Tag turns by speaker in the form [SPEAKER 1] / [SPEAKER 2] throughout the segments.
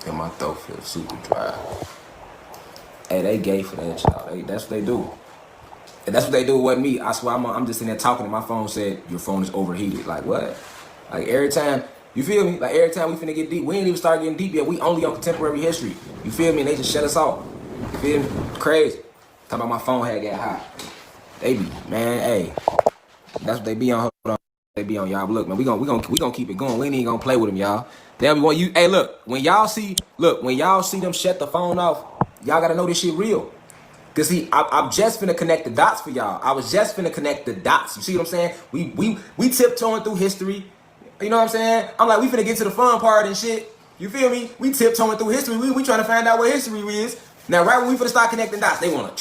[SPEAKER 1] And my throat feels super dry. Hey, they gay for that, y'all. That's what they do. And that's what they do with me. I swear, I'm just in there talking, and my phone said your phone is overheated. Like what? Like every time, you feel me? Like every time we finna get deep, we ain't even start getting deep yet. We only on contemporary history. You feel me? And they just shut us off. You feel me? Crazy. Talking about my phone had got hot. They be, man. Hey, that's what they be on. Hold on. They be on, y'all. But look, man, we gonna keep it going. We ain't even gonna play with them, y'all. They'll be want you. Hey, look, when y'all see them shut the phone off, y'all gotta know this shit real. Cause see, I'm just finna connect the dots for y'all. I was just finna connect the dots. You see what I'm saying? We tiptoeing through history. You know what I'm saying? I'm like, we finna get to the fun part and shit. You feel me? We tiptoeing through history. We trying to find out what history is. Now, right when we finna start connecting dots, they wanna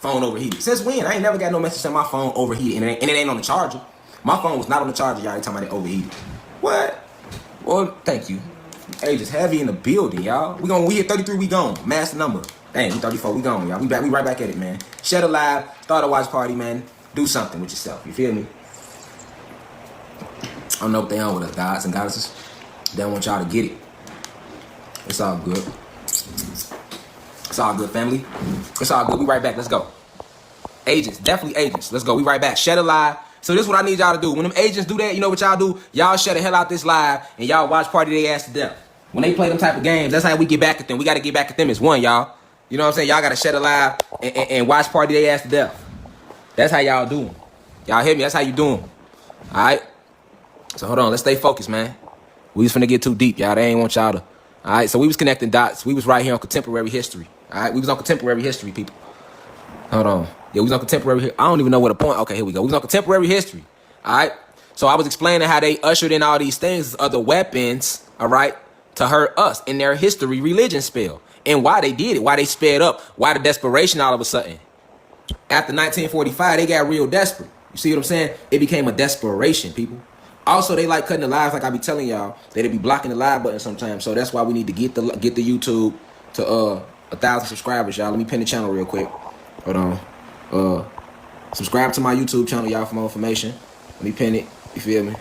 [SPEAKER 1] phone overheated. Since when? I ain't never got no message saying my phone overheated, and it ain't on the charger. My phone was not on the charger. Y'all ain't talking about it overheated. What? Well, thank you. Hey, just heavy in the building, y'all. We hit 33. We gone. Mass number. Dang, we 34, we gone, y'all. We right back at it, man. Shed a live, start a watch party, man. Do something with yourself, you feel me? I don't know what they on with us, gods and goddesses. They don't want y'all to get it. It's all good. It's all good, family. It's all good. We right back, let's go. Agents, definitely agents. Let's go, we right back. Shed a live. So this is what I need y'all to do. When them agents do that, you know what y'all do? Y'all shut the hell out this live, and y'all watch party their ass to death. When they play them type of games, that's how we get back at them. We got to get back at them as one, y'all. You know what I'm saying? Y'all got to shut alive and watch party they ass to death. That's how y'all do them. Y'all hear me? That's how you do them. All right? So hold on. Let's stay focused, man. We was finna get too deep, y'all. They ain't want y'all to. All right? So we was connecting dots. We was right here on contemporary history. All right? We was on contemporary history, people. Hold on. Yeah, we was on contemporary. I don't even know what a point. Okay, here we go. We was on contemporary history. All right? So I was explaining how they ushered in all these things, other weapons, all right, to hurt us in their history religion spell. And why they did it, why they sped up, why the desperation all of a sudden. After 1945, they got real desperate. You see what I'm saying? It became a desperation, people. Also, they like cutting the lives, like I be telling y'all. They be blocking the live button sometimes. So that's why we need to get the YouTube to 1,000 subscribers, y'all. Let me pin the channel real quick. Hold on. Subscribe to my YouTube channel, y'all, for more information. Let me pin it. You feel me?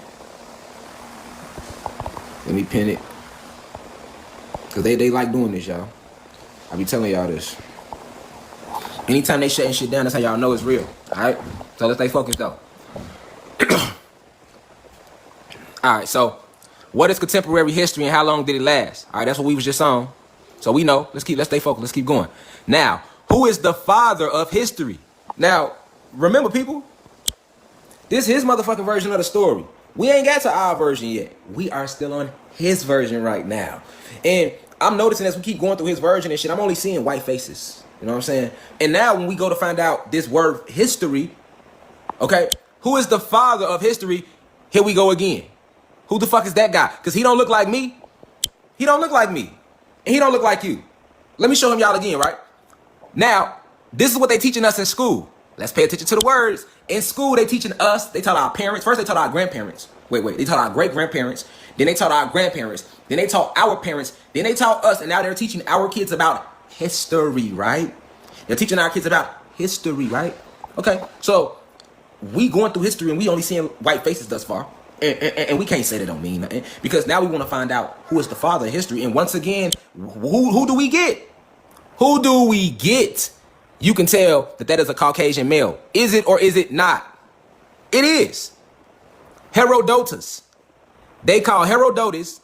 [SPEAKER 1] Let me pin it. Because they like doing this, y'all. I be telling y'all this. Anytime they shutting shit down, that's how y'all know it's real. Alright? So let's stay focused though. Alright, so what is contemporary history and how long did it last? Alright, that's what we was just on. So we know. Let's stay focused. Let's keep going. Now, who is the father of history? Now, remember people, this is his motherfucking version of the story. We ain't got to our version yet. We are still on his version right now. And I'm noticing as we keep going through his version and shit, I'm only seeing white faces. You know what I'm saying? And now when we go to find out this word history, okay, who is the father of history? Here we go again. Who the fuck is that guy? Because he don't look like me. He don't look like me. And he don't look like you. Let me show him y'all again, right? Now, this is what they teaching us in school. Let's pay attention to the words. In school, they teaching us, they taught our parents. First, they taught our grandparents. Wait. They taught our great-grandparents. Then they taught our grandparents. Then they taught our parents. Then they taught us. And now they're teaching our kids about history, right? They're teaching our kids about history, right? Okay, so we going through history and we only seeing white faces thus far. And we can't say that don't mean nothing. Because now we want to find out who is the father of history. And once again, who do we get? Who do we get? You can tell that is a Caucasian male. Is it or is it not? It is. Herodotus. They call Herodotus,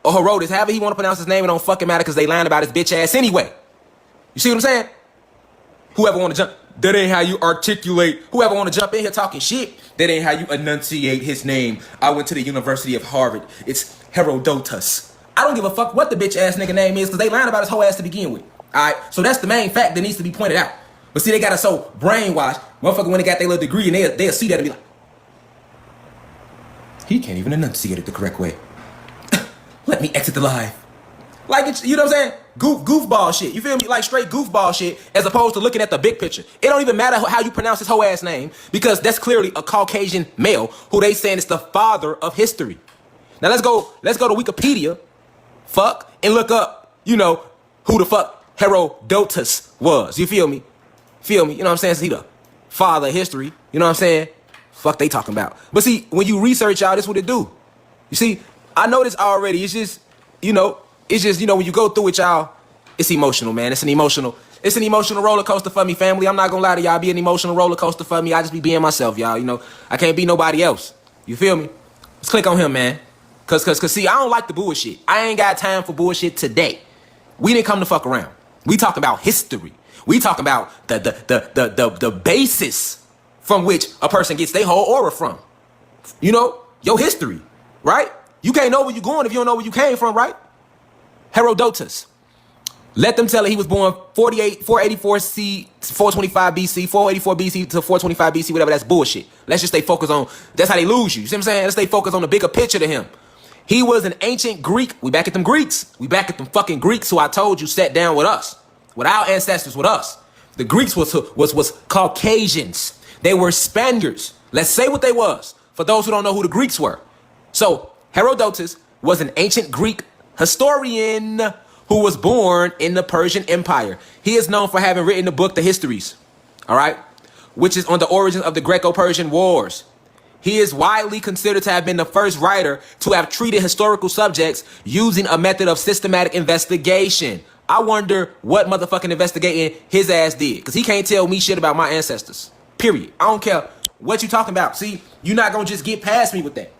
[SPEAKER 1] or Herodotus, however he want to pronounce his name, it don't fucking matter because they lying about his bitch ass anyway. You see what I'm saying? Whoever want to jump, that ain't how you articulate. Whoever want to jump in here talking shit, that ain't how you enunciate his name. I went to the University of Harvard. It's Herodotus. I don't give a fuck what the bitch ass nigga name is because they lying about his whole ass to begin with. Alright, so that's the main fact that needs to be pointed out. But see, they got us so brainwashed. Motherfucker, when they got their little degree and they'll see that and be like, he can't even enunciate it the correct way. Let me exit the live. Like, it's, you know what I'm saying? Goofball shit. You feel me? Like straight goofball shit as opposed to looking at the big picture. It don't even matter how you pronounce his whole ass name because that's clearly a Caucasian male who they saying is the father of history. Now let's go to Wikipedia, and look up, you know, who the fuck Herodotus was. You feel me? You know what I'm saying? So he the father of history. You know what I'm saying? Fuck they talking about. But see, when you research y'all, this what it do. You see, I know this already. It's just, you know, it's just, you know, when you go through it, y'all, it's emotional, man. It's an emotional roller coaster for me, family. I'm not gonna lie to y'all, be an emotional roller coaster for me. I just be being myself, y'all. You know, I can't be nobody else. You feel me? Let's click on him, man. Cause see, I don't like the bullshit. I ain't got time for bullshit today. We didn't come to fuck around. We talking about history. We talking about the basis from which a person gets their whole aura from. You know, your history, right? You can't know where you're going if you don't know where you came from, right? Herodotus. Let them tell it he was born 484 C, 425 BC, 484 BC to 425 BC, whatever. That's bullshit. Let's just stay focused on, that's how they lose you. You see what I'm saying? Let's stay focused on the bigger picture to him. He was an ancient Greek. We back at them Greeks. We back at them fucking Greeks who I told you sat down with us, with our ancestors, with us. The Greeks was Caucasians. They were Spaniards. Let's say what they was, for those who don't know who the Greeks were. So Herodotus was an ancient Greek historian who was born in the Persian Empire. He is known for having written the book, The Histories, all right, which is on the origins of the Greco-Persian Wars. He is widely considered to have been the first writer to have treated historical subjects using a method of systematic investigation. I wonder what motherfucking investigating his ass did, because he can't tell me shit about my ancestors, period. I don't care what you talking about. See, you're not going to just get past me with that.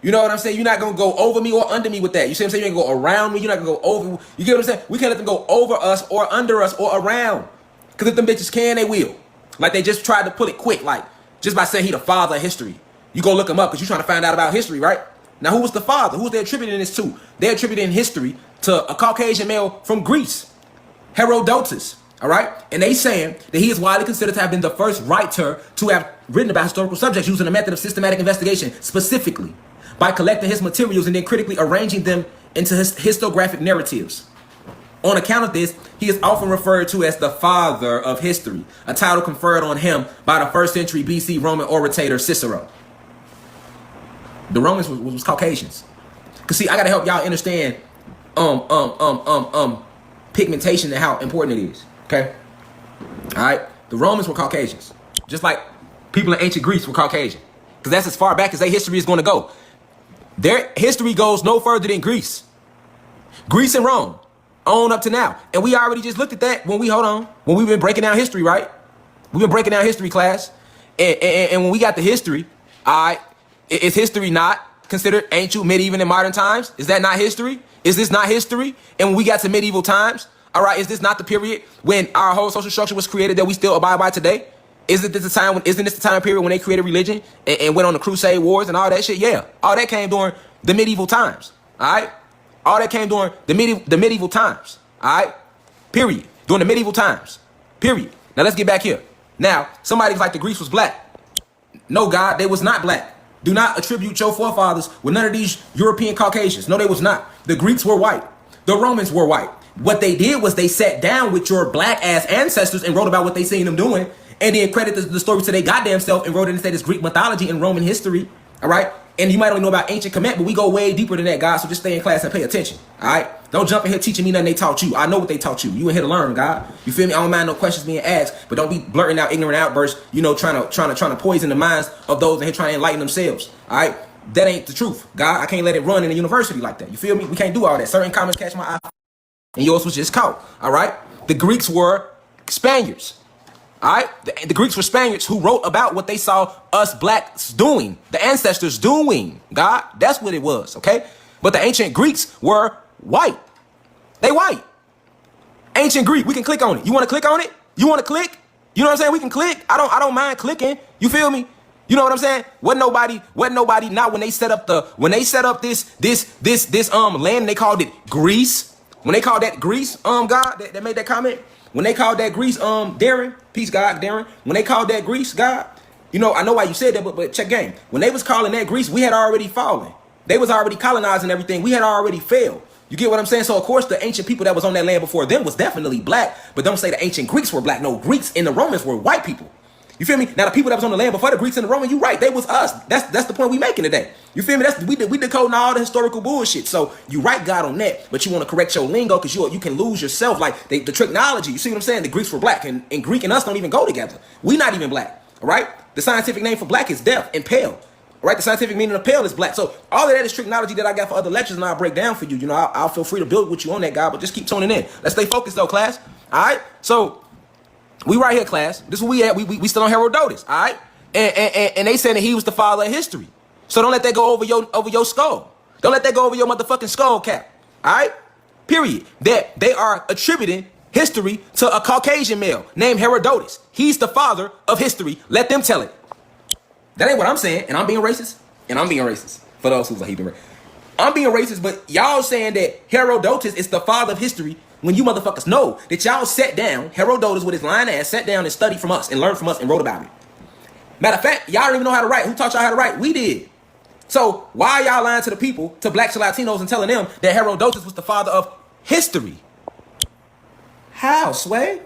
[SPEAKER 1] You know what I'm saying? You're not going to go over me or under me with that. You see what I'm saying? You ain't going to go around me. You're not going to go over. You get what I'm saying? We can't let them go over us or under us or around. Because if them bitches can, they will. Like they just tried to put it quick. Like just by saying he the father of history. You go look him up because you're trying to find out about history, right? Now, who was the father? Who was they attributing this to? They attributing history to a Caucasian male from Greece, Herodotus. All right? And they saying that he is widely considered to have been the first writer to have written about historical subjects using a method of systematic investigation, specifically by collecting his materials and then critically arranging them into his histographic narratives. On account of this, he is often referred to as the father of history, a title conferred on him by the 1st century BC Roman orator Cicero. The Romans was Caucasians. Cause see, I gotta help y'all understand pigmentation and how important it is. Okay? Alright? The Romans were Caucasians. Just like people in ancient Greece were Caucasian. Because that's as far back as their history is gonna go. Their history goes no further than Greece. Greece and Rome. On up to now. And we already just looked at that when we've been breaking down history, right? We've been breaking down history class. And when we got the history, alright, is history not considered ancient, medieval, and modern times? Is that not history? Is this not history? And when we got to medieval times, all right, is this not the period when our whole social structure was created that we still abide by today? Isn't this the time period when they created religion and went on the Crusade Wars and all that shit? Yeah, all that came during the medieval times. All right, all that came during the medieval times. All right, period. During the medieval times. Period. Now let's get back here. Now somebody's like the Greeks was black. No, God, they was not black. Do not attribute your forefathers with none of these European Caucasians. No, they was not. The Greeks were white. The Romans were white. What they did was they sat down with your black ass ancestors and wrote about what they seen them doing, and then credit the story to their goddamn self and wrote it instead as Greek mythology and Roman history. All right. And you might only know about ancient Kemet, but we go way deeper than that, God. So just stay in class and pay attention. All right. Don't jump in here teaching me nothing they taught you. I know what they taught you. You in here to learn, God. You feel me? I don't mind no questions being asked, but don't be blurting out ignorant outbursts. You know, trying to poison the minds of those in here trying to enlighten themselves. All right. That ain't the truth, God. I can't let it run in a university like that. You feel me? We can't do all that. Certain comments catch my eye, and yours was just caught. All right. The Greeks were Spaniards. All right, the Greeks were Spaniards who wrote about what they saw us blacks doing, the ancestors doing. God, that's what it was, okay? But the ancient Greeks were white. They white. Ancient Greek. We can click on it. You want to click on it? You want to click? You know what I'm saying? We can click. I don't mind clicking. You feel me? You know what I'm saying? Wasn't nobody. Not when they set up this land. They called it Greece. When they called that Greece, God, that made that comment. When they called that Greece, Darren, peace, God, Darren. When they called that Greece, God, you know, I know why you said that, but check game. When they was calling that Greece, we had already fallen. They was already colonizing everything. We had already failed. You get what I'm saying? So, of course, the ancient people that was on that land before them was definitely black, but don't say the ancient Greeks were black. No, Greeks and the Romans were white people. You feel me? Now, the people that was on the land before the Greeks and the Romans, you right, they was us. That's the point we making today. You feel me? We decoding all the historical bullshit. So, you right, God, on that, but you want to correct your lingo because you can lose yourself. Like, the technology, you see what I'm saying? The Greeks were black, and Greek and us don't even go together. We not even black, all right? The scientific name for black is deaf and pale. Right? The scientific meaning of pale is black. So all of that is technology that I got for other lectures, and I'll break down for you. You know, I'll feel free to build with you on that, guy, but just keep tuning in. Let's stay focused, though, class. All right? So we right here, class. This is where we at. We still on Herodotus, all right? And they saying that he was the father of history. So don't let that go over your skull. Don't let that go over your motherfucking skull cap, all right? Period. That they are attributing history to a Caucasian male named Herodotus. He's the father of history. Let them tell it. That ain't what I'm saying, and I'm being racist. And I'm being racist. For those who's like, I'm being racist, but y'all saying that Herodotus is the father of history when you motherfuckers know that y'all sat down, Herodotus with his lying ass, sat down and studied from us and learned from us and wrote about it. Matter of fact, y'all don't even know how to write. Who taught y'all how to write? We did. So why are y'all lying to the people, to blacks and Latinos, and telling them that Herodotus was the father of history? How, Sway?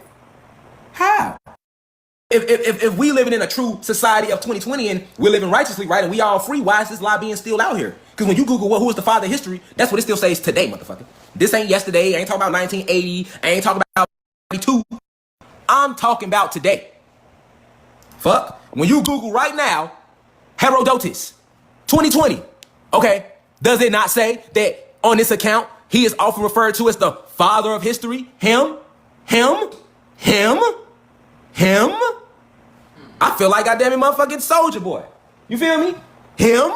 [SPEAKER 1] How? If we living in a true society of 2020 and we're living righteously, right, and we all free, why is this lie being still out here? Because when you Google who is the father of history, that's what it still says today, motherfucker. This ain't yesterday. I ain't talking about 1980. I ain't talking about 92. I'm talking about today. Fuck. When you Google right now, Herodotus, 2020, okay, does it not say that on this account, he is often referred to as the father of history? Him? I feel like goddamn it, motherfucking Soldier Boy. You feel me? Him?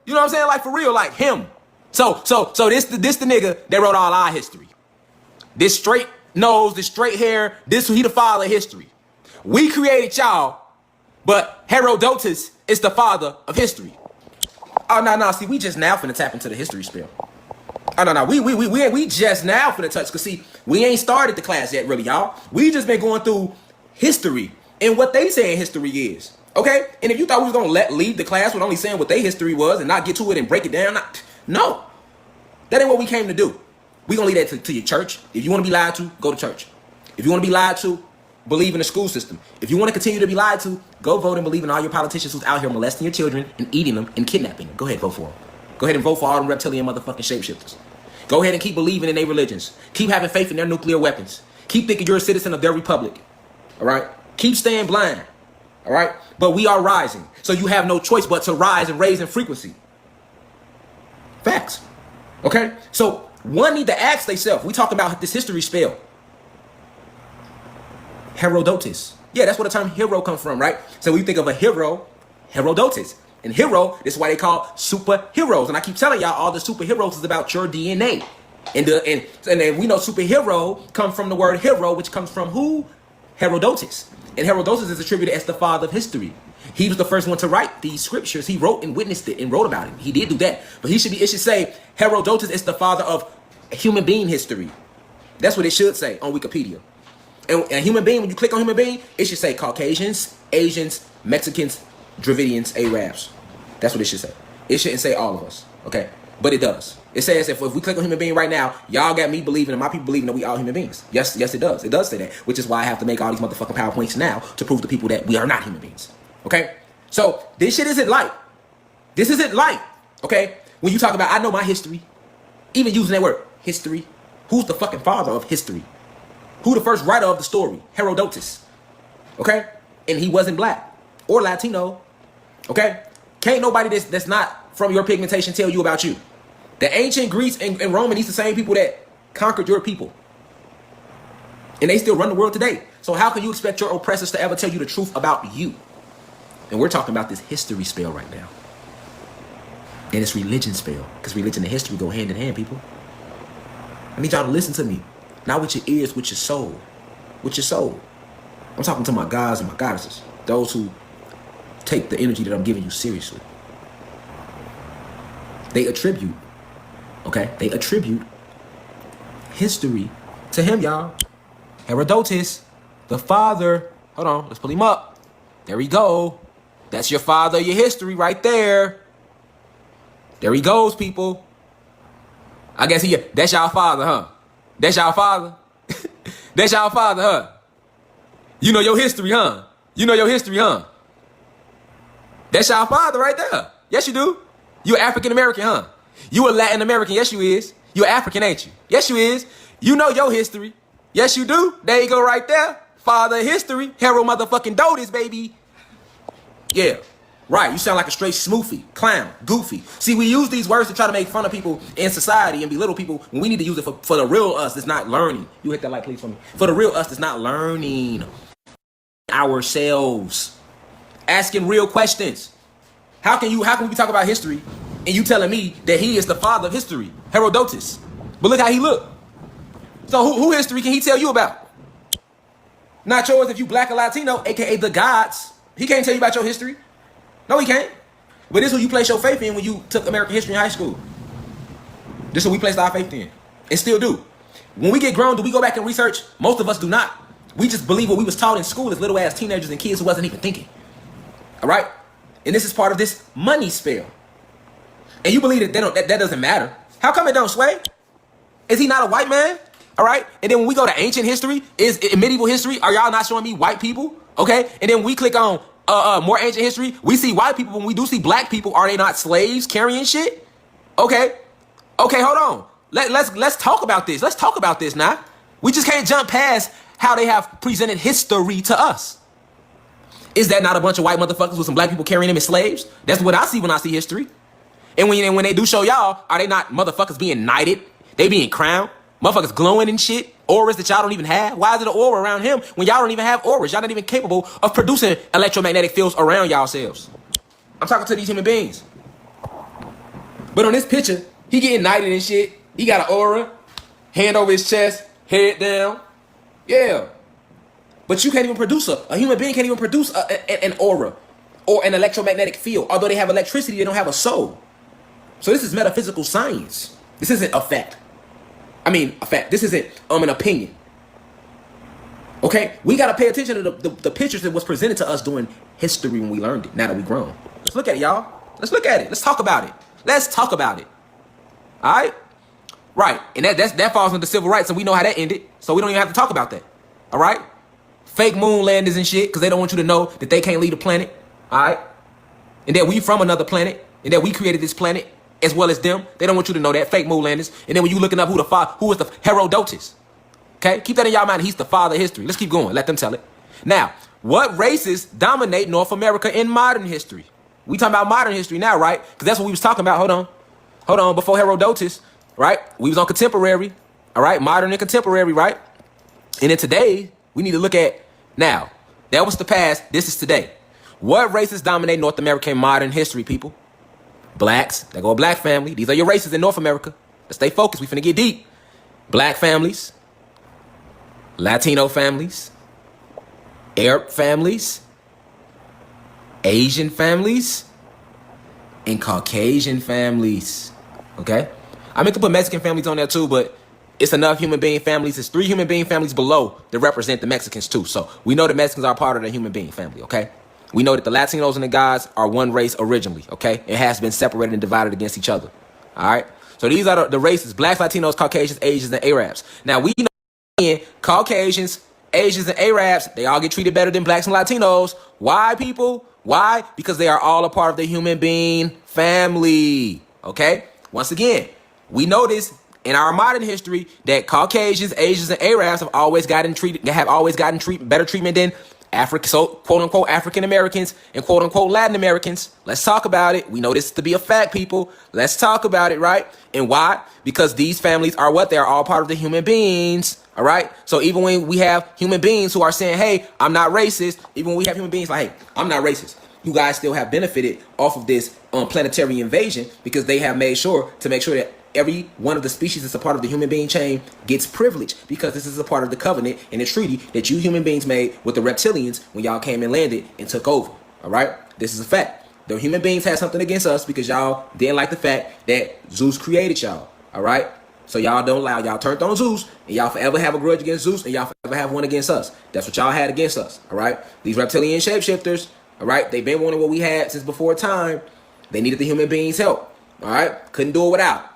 [SPEAKER 1] You know what I'm saying? Like for real, like him. So this the nigga that wrote all our history. This straight nose, this straight hair, he the father of history. We created y'all, but Herodotus is the father of history. Oh no, see, we just now finna tap into the history spell. Oh no, we just now finna touch, cause see, we ain't started the class yet, really, y'all. We just been going through history and what they say history is. Okay? And if you thought we was gonna leave the class with only saying what their history was and not get to it and break it down, no. That ain't what we came to do. We gonna leave that to your church. If you wanna be lied to, go to church. If you wanna be lied to, believe in the school system. If you wanna continue to be lied to, go vote and believe in all your politicians who's out here molesting your children and eating them and kidnapping them. Go ahead, vote for them. Go ahead and vote for all them reptilian motherfucking shapeshifters. Go ahead and keep believing in their religions. Keep having faith in their nuclear weapons. Keep thinking you're a citizen of their republic. All right? Keep staying blind. All right? But we are rising. So you have no choice but to rise and raise in frequency. Facts. Okay? So one need to ask themselves. We talk about this history spell. Herodotus. Yeah, that's where the term hero comes from, right? So when you think of a hero, Herodotus. And hero, this is why they call superheroes. And I keep telling y'all, all the superheroes is about your DNA. And then we know superhero come from the word hero, which comes from who? Herodotus. And Herodotus is attributed as the father of history. He was the first one to write these scriptures. He wrote and witnessed it and wrote about it. He did do that. But it should say Herodotus is the father of human being history. That's what it should say on Wikipedia. And a human being, when you click on human being, it should say Caucasians, Asians, Mexicans, Dravidians, Arabs. That's what it should say. It shouldn't say all of us, okay? But it does. It says if we click on human being right now, y'all got me believing and my people believing that we all human beings. Yes, it does. It does say that, which is why I have to make all these motherfucking PowerPoints now to prove to people that we are not human beings, okay? So this shit isn't light. This isn't light, okay? When you talk about, I know my history, even using that word, history, who's the fucking father of history? Who the first writer of the story? Herodotus, okay? And he wasn't black or Latino, okay? Can't nobody that's not from your pigmentation tell you about you. The ancient Greeks and Roman, these the same people that conquered your people. And they still run the world today. So how can you expect your oppressors to ever tell you the truth about you? And we're talking about this history spell right now. And it's religion spell. Because religion and history go hand in hand, people. I need y'all to listen to me. Not with your ears, with your soul. With your soul. I'm talking to my gods and my goddesses. Those who take the energy that I'm giving you seriously. They attribute, okay? They attribute history to him, y'all. Herodotus, the father. Hold on, let's pull him up. There we go. That's your father, your history right there. There he goes, people. I guess that's y'all father, huh? That's y'all father? That's y'all father, huh? You know your history, huh? You know your history, huh? That's y'all father right there. Yes, you do. You African American, huh? You a Latin American. Yes, you is. You African, ain't you? Yes, you is. You know your history. Yes, you do. There you go right there. Father of history. Hero motherfucking Dotus, baby. Yeah. Right, you sound like a straight smoofy, clown, goofy. See, we use these words to try to make fun of people in society and belittle people when we need to use it for the real us that's not learning. You hit that like, please, for me. For the real us that's not learning ourselves. Asking real questions. How can we be talking about history and you telling me that he is the father of history, Herodotus? But look how he looked. So who history can he tell you about? Not yours if you black or Latino, aka the gods. He can't tell you about your history. No, he can't. But this is who you place your faith in when you took American history in high school. This is who we placed our faith in. And still do. When we get grown, do we go back and research? Most of us do not. We just believe what we was taught in school as little ass teenagers and kids who wasn't even thinking. All right? And this is part of this money spell. And you believe that that doesn't matter. How come it don't, Sway? Is he not a white man? All right? And then when we go to ancient history, medieval history, are y'all not showing me white people? Okay? And then we click on more ancient history, we see white people. When we do see black people, are they not slaves carrying shit? Okay, hold on. Let's talk about this. Let's talk about this now. We just can't jump past how they have presented history to us. Is that not a bunch of white motherfuckers with some black people carrying them as slaves? That's what I see when I see history. And when they do show y'all, are they not motherfuckers being knighted? They being crowned? Motherfuckers glowing and shit? Auras that y'all don't even have? Why is it an aura around him when y'all don't even have auras? Y'all not even capable of producing electromagnetic fields around yourselves. I'm talking to these human beings. But on this picture, he getting knighted and shit. He got an aura, hand over his chest, head down. Yeah. But you can't even produce a human being can't even produce an aura or an electromagnetic field. Although they have electricity, they don't have a soul. So this is metaphysical science. This isn't a fact. A fact. This isn't an opinion. Okay? We got to pay attention to the pictures that was presented to us during history when we learned it, now that we grown. Let's look at it, y'all. Let's look at it. Let's talk about it. Let's talk about it. All right? Right. And that falls under civil rights, and we know how that ended, so we don't even have to talk about that. All right? Fake moon landers and shit, because they don't want you to know that they can't leave the planet. All right? And that we from another planet, and that we created this planet, as well as them. They don't want you to know that. Fake moon landers. And then when you looking up who is the Herodotus. Okay? Keep that in y'all mind. He's the father of history. Let's keep going. Let them tell it. Now, what races dominate North America in modern history? We talking about modern history now, right? Because that's what we was talking about. Hold on. Before Herodotus, right? We was on contemporary. All right? Modern and contemporary, right? And then today, we need to look at now. That was the past. This is today. What races dominate North American modern history, people? Blacks. There go a black family. These are your races in North America. Let's stay focused. We finna get deep. Black families. Latino families. Arab families. Asian families. And Caucasian families. Okay? I meant to put Mexican families on there too, but it's enough human being families. It's 3 human being families below that represent the Mexicans too. So we know that Mexicans are part of the human being family, okay? We know that the Latinos and the gods are one race originally, okay? It has been separated and divided against each other, all right? So these are the races: Blacks, Latinos, Caucasians, Asians, and Arabs. Now, we know Caucasians, Asians, and Arabs, they all get treated better than Blacks and Latinos. Why, people? Why? Because they are all a part of the human being family, okay? Once again, we notice in our modern history that Caucasians, Asians, and Arabs have always gotten better treatment than so quote unquote African Americans and quote unquote Latin Americans. Let's talk about it. We know this to be a fact, people. Let's talk about it, right? And why? Because these families are what? They are all part of the human beings. All right. So even when we have human beings who are saying, hey, I'm not racist, even when we have human beings like, hey, I'm not racist, you guys still have benefited off of this planetary invasion because they have made sure that every one of the species that's a part of the human being chain gets privilege because this is a part of the covenant and the treaty that you human beings made with the reptilians when y'all came and landed and took over. All right. This is a fact. The human beings had something against us because y'all didn't like the fact that Zeus created y'all. All right. So y'all don't allow, y'all turned on Zeus and y'all forever have a grudge against Zeus and y'all forever have one against us. That's what y'all had against us. All right. These reptilian shapeshifters. All right. They've been wanting what we had since before time. They needed the human beings' help. All right. Couldn't do it without.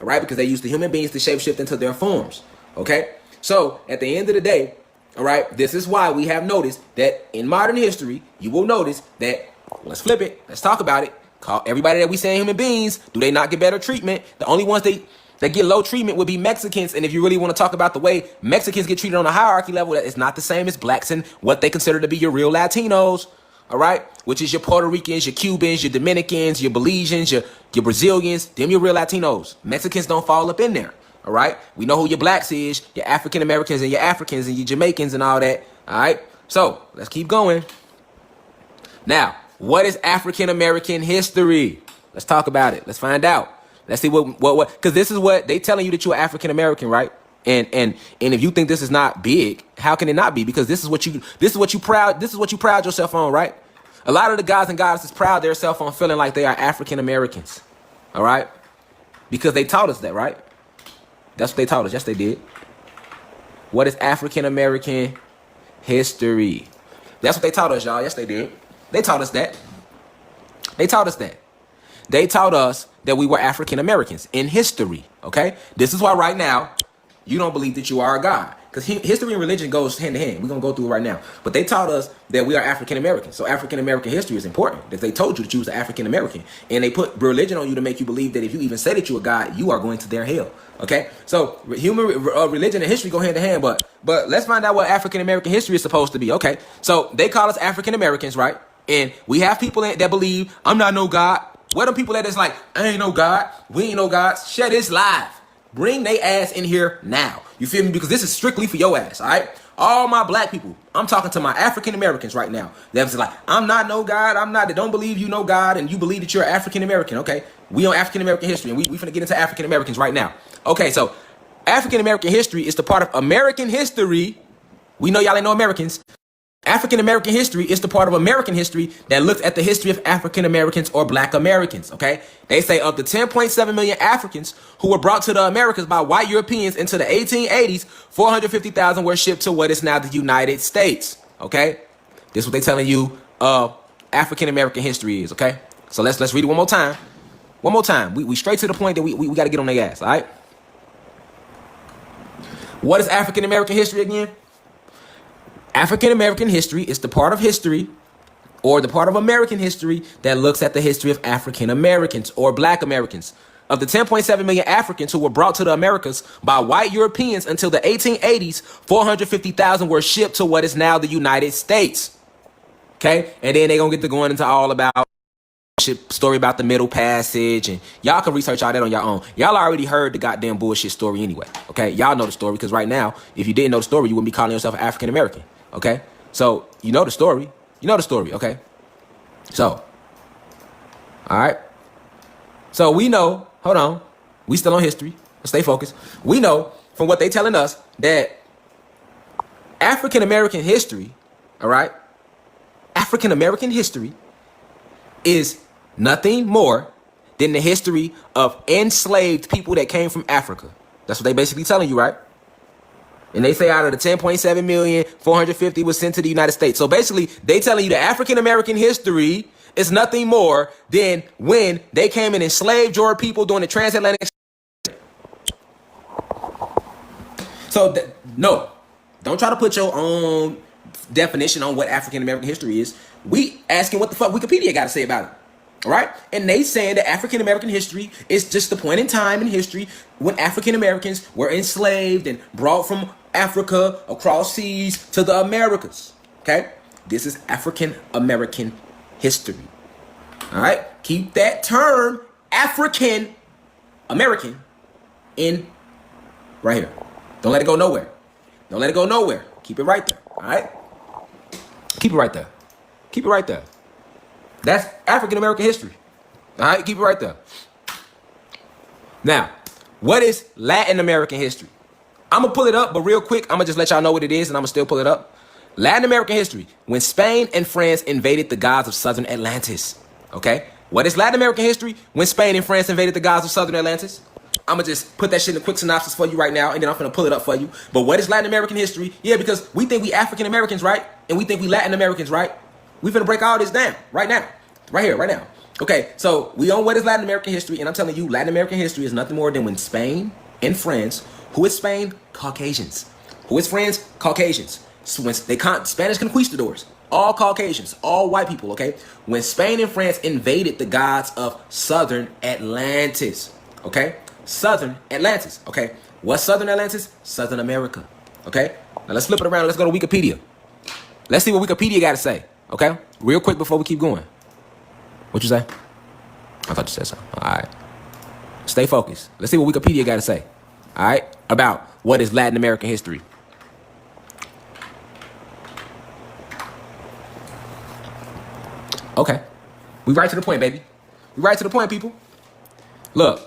[SPEAKER 1] All right. Because they used the human beings to shapeshift into their forms. Okay. So at the end of the day, all right, this is why we have noticed that in modern history, you will notice that, let's flip it. Let's talk about it. Call everybody that we say human beings. Do they not get better treatment? The only ones that get low treatment would be Mexicans. And if you really want to talk about the way Mexicans get treated on a hierarchy level, that is not the same as blacks and what they consider to be your real Latinos. all right, which is your Puerto Ricans, your Cubans, your Dominicans, your Belizeans, your Brazilians, them your real Latinos. Mexicans don't fall up in there, all right? We know who your blacks is, your African Americans and your Africans and your Jamaicans and all that, all right? So let's keep going. Now, what is African American history? Let's talk about it. Let's find out. Let's see what, because this is what they telling you that you're African American, right? And if you think this is not big, how can it not be? Because this is what you proud yourself on, right? A lot of the guys and goddesses proud themselves on feeling like they are African Americans, all right? Because they taught us that, right? That's what they taught us. Yes, they did. What is African American history? That's what they taught us, y'all. Yes, they did. They taught us that. They taught us that. They taught us that we were African Americans in history, okay? This is why right now, you don't believe that you are a God. Because history and religion goes hand in hand. We're going to go through it right now. But they taught us that we are African Americans. So African American history is important. That they told you that you was an African American. And they put religion on you to make you believe that if you even say that you're a God, you are going to their hell. Okay? So religion and history go hand in hand. But let's find out what African American history is supposed to be. Okay? So they call us African Americans, right? And we have people that believe, I'm not no God. Where them people that's like, I ain't no God. We ain't no God. Share this live. Bring they ass in here now. You feel me? Because this is strictly for your ass, all right? All my black people, I'm talking to my African Americans right now. That's like, I'm not no God. They don't believe you know God and you believe that you're African American, okay? We on African American history and we finna get into African Americans right now. Okay, so African American history is the part of American history. We know y'all ain't no Americans. African American history is the part of American history that looks at the history of African Americans or Black Americans, okay? They say of the 10.7 million Africans who were brought to the Americas by white Europeans into the 1880s, 450,000 were shipped to what is now the United States, okay? This is what they telling you African American history is, okay? So let's read it one more time. One more time. We straight to the point that we got to get on their ass, all right? What is African American history again? African American history is the part of history or the part of American history that looks at the history of African Americans or Black Americans. Of the 10.7 million Africans who were brought to the Americas by white Europeans until the 1880s, 450,000 were shipped to what is now the United States. Okay? And then they're going to get to going into all about story about the Middle Passage, and y'all can research all that on your own. Y'all already heard the goddamn bullshit story anyway. Okay? Y'all know the story because right now, if you didn't know the story, you wouldn't be calling yourself African American. Okay? So, you know the story. You know the story, okay? So, all right? So, we know, hold on. We still on history. Let's stay focused. We know from what they telling us that African American history, all right? African American history is nothing more than the history of enslaved people that came from Africa. That's what they basically telling you, right? And they say out of the 10.7 million, 450 was sent to the United States. So basically, they telling you that African American history is nothing more than when they came and enslaved your people during the transatlantic. So, no, don't try to put your own definition on what African American history is. We asking what the fuck Wikipedia got to say about it. All right? And they saying that African American history is just the point in time in history when African Americans were enslaved and brought from Africa across seas to the Americas. Okay? This is African American history. All right? Keep that term African American in right here. Don't let it go nowhere. Don't let it go nowhere. Keep it right there. All right? Keep it right there. Keep it right there. That's African American history. All right? Keep it right there. Now, what is Latin American history? I'm going to pull it up, but real quick, I'm going to just let y'all know what it is, and I'm going to still pull it up. Latin American history. When Spain and France invaded the gods of southern Atlantis. Okay? What is Latin American history? When Spain and France invaded the gods of southern Atlantis. I'm going to just put that shit in a quick synopsis for you right now, and then I'm going to pull it up for you. But what is Latin American history? Yeah, because we think we African Americans, right? And we think we Latin Americans, right? We finna break all this down right now. Right here, right now. Okay, so we on what is Latin American history, and I'm telling you, Latin American history is nothing more than when Spain and France, who is Spain? Caucasians. Who is France? Caucasians. So when Spanish conquistadors, all Caucasians, all white people, okay? When Spain and France invaded the gods of southern Atlantis, okay? Southern Atlantis, okay? What's southern Atlantis? Southern America, okay? Now let's flip it around. Let's go to Wikipedia. Let's see what Wikipedia got to say. Okay? Real quick before we keep going. What you say? I thought you said something. All right. Stay focused. Let's see what Wikipedia got to say. All right? About what is Latin American history. Okay. We right to the point, baby. We right to the point, people. Look.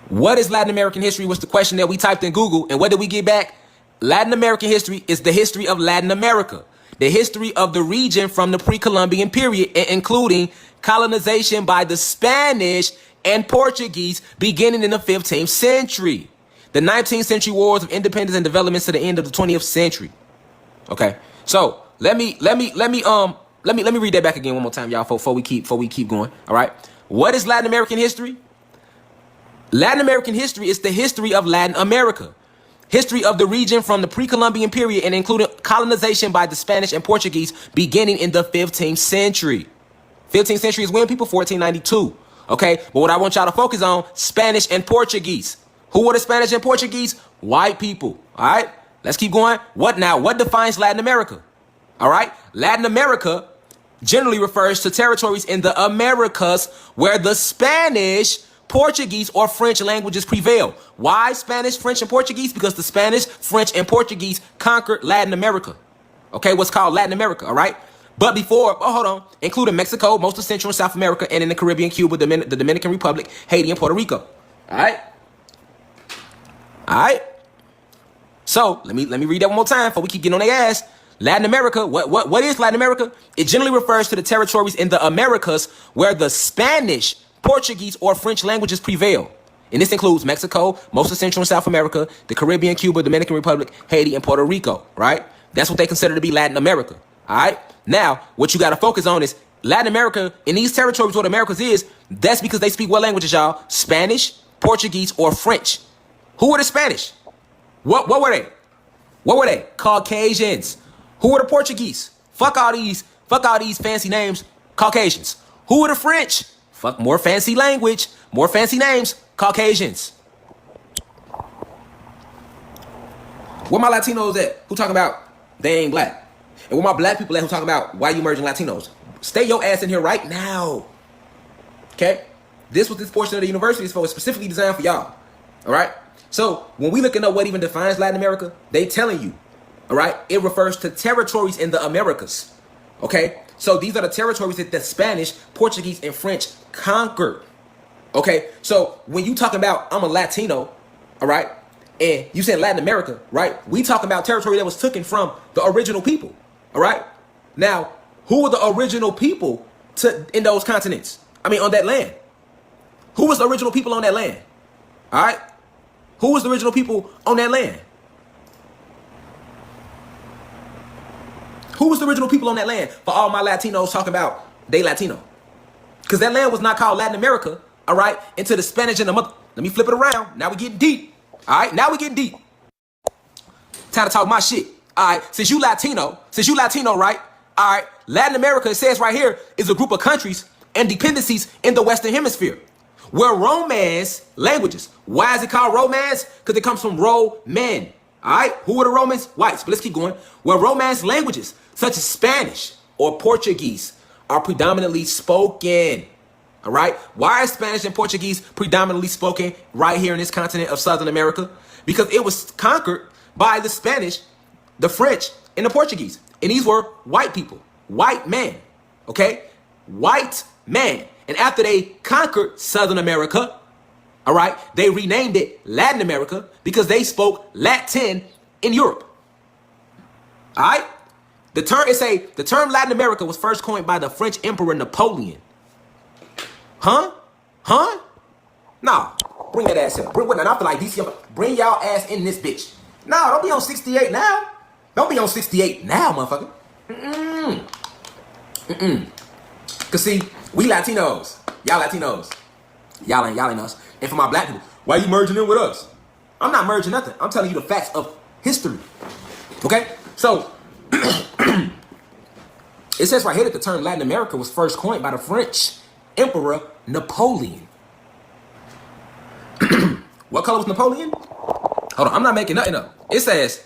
[SPEAKER 1] What is Latin American history was the question that we typed in Google. And what did we get back? Latin American history is the history of Latin America. The history of the region from the pre-Columbian period, including colonization by the Spanish and Portuguese beginning in the 15th century. The 19th century wars of independence and developments to the end of the 20th century. Okay. So let me read that back again one more time, y'all, before we keep going. All right. What is Latin American history? Latin American history is the history of Latin America. History of the region from the pre-Columbian period and including colonization by the Spanish and Portuguese beginning in the 15th century. 15th century is when, people? 1492. Okay, but what I want y'all to focus on, Spanish and Portuguese. Who were the Spanish and Portuguese? White people. All right, let's keep going. What now? What defines Latin America? All right, Latin America generally refers to territories in the Americas where the Spanish, Portuguese, or French languages prevail. Why Spanish, French, and Portuguese? Because the Spanish, French, and Portuguese conquered Latin America. Okay, what's called Latin America, all right? But before, hold on, including Mexico, most of Central and South America, and in the Caribbean, Cuba, the Dominican Republic, Haiti, and Puerto Rico. All right? All right? So, let me read that one more time before we keep getting on their ass. Latin America, what is Latin America? It generally refers to the territories in the Americas where the Spanish, Portuguese, or French languages prevail. And this includes Mexico, most of Central and South America, the Caribbean, Cuba, Dominican Republic, Haiti, and Puerto Rico, right? That's what they consider to be Latin America, all right? Now, what you got to focus on is Latin America, in these territories what Americas is, that's because they speak what languages, y'all? Spanish, Portuguese, or French. Who were the Spanish? What were they? What were they? Caucasians. Who were the Portuguese? Fuck all these fancy names, Caucasians. Who were the French? Fuck more fancy language, more fancy names, Caucasians. Where my Latinos at? Who talking about they ain't black? And where my black people at who talking about why you merging Latinos? Stay your ass in here right now. Okay? This was this portion of the university is for. It's specifically designed for y'all. All right? So when we looking up what even defines Latin America, they telling you, all right, it refers to territories in the Americas. Okay? So these are the territories that the Spanish, Portuguese, and French conquered. Okay? So when you talking about I'm a Latino, all right, and you said Latin America, right? We talking about territory that was taken from the original people. All right? Now, who were the original people in those continents? I mean, on that land. Who was the original people on that land? All right? Who was the original people on that land? Who was the original people on that land? For all my Latinos talking about they Latino. Because that land was not called Latin America, all right, until the Spanish and the mother. Let me flip it around. Now we getting deep. All right, now we getting deep. Time to talk my shit. All right, since you Latino, right? All right, Latin America, it says right here, is a group of countries and dependencies in the Western Hemisphere where Romance languages. Why is it called Romance? Because it comes from Roman. All right, who were the Romans? Whites. But let's keep going. Where Romance languages, such as Spanish or Portuguese, are predominantly spoken. All right, why is Spanish and Portuguese predominantly spoken right here in this continent of Southern America? Because it was conquered by the Spanish, the French, and the Portuguese. And these were white people, white men, okay? White men. And after they conquered Southern America, all right, they renamed it Latin America because they spoke Latin in Europe. All right? The term Latin America was first coined by the French Emperor Napoleon. Huh? Nah, bring that ass in. I feel like DC, bring y'all ass in this bitch. Nah, don't be on 68 now. Don't be on 68 now, motherfucker. Cause see, we Latinos. Y'all Latinos. Y'all ain't us. And for my black people, why you merging in with us? I'm not merging nothing. I'm telling you the facts of history. Okay? So, it says right here that the term Latin America was first coined by the French Emperor Napoleon. What color was Napoleon? Hold on, I'm not making nothing up. It says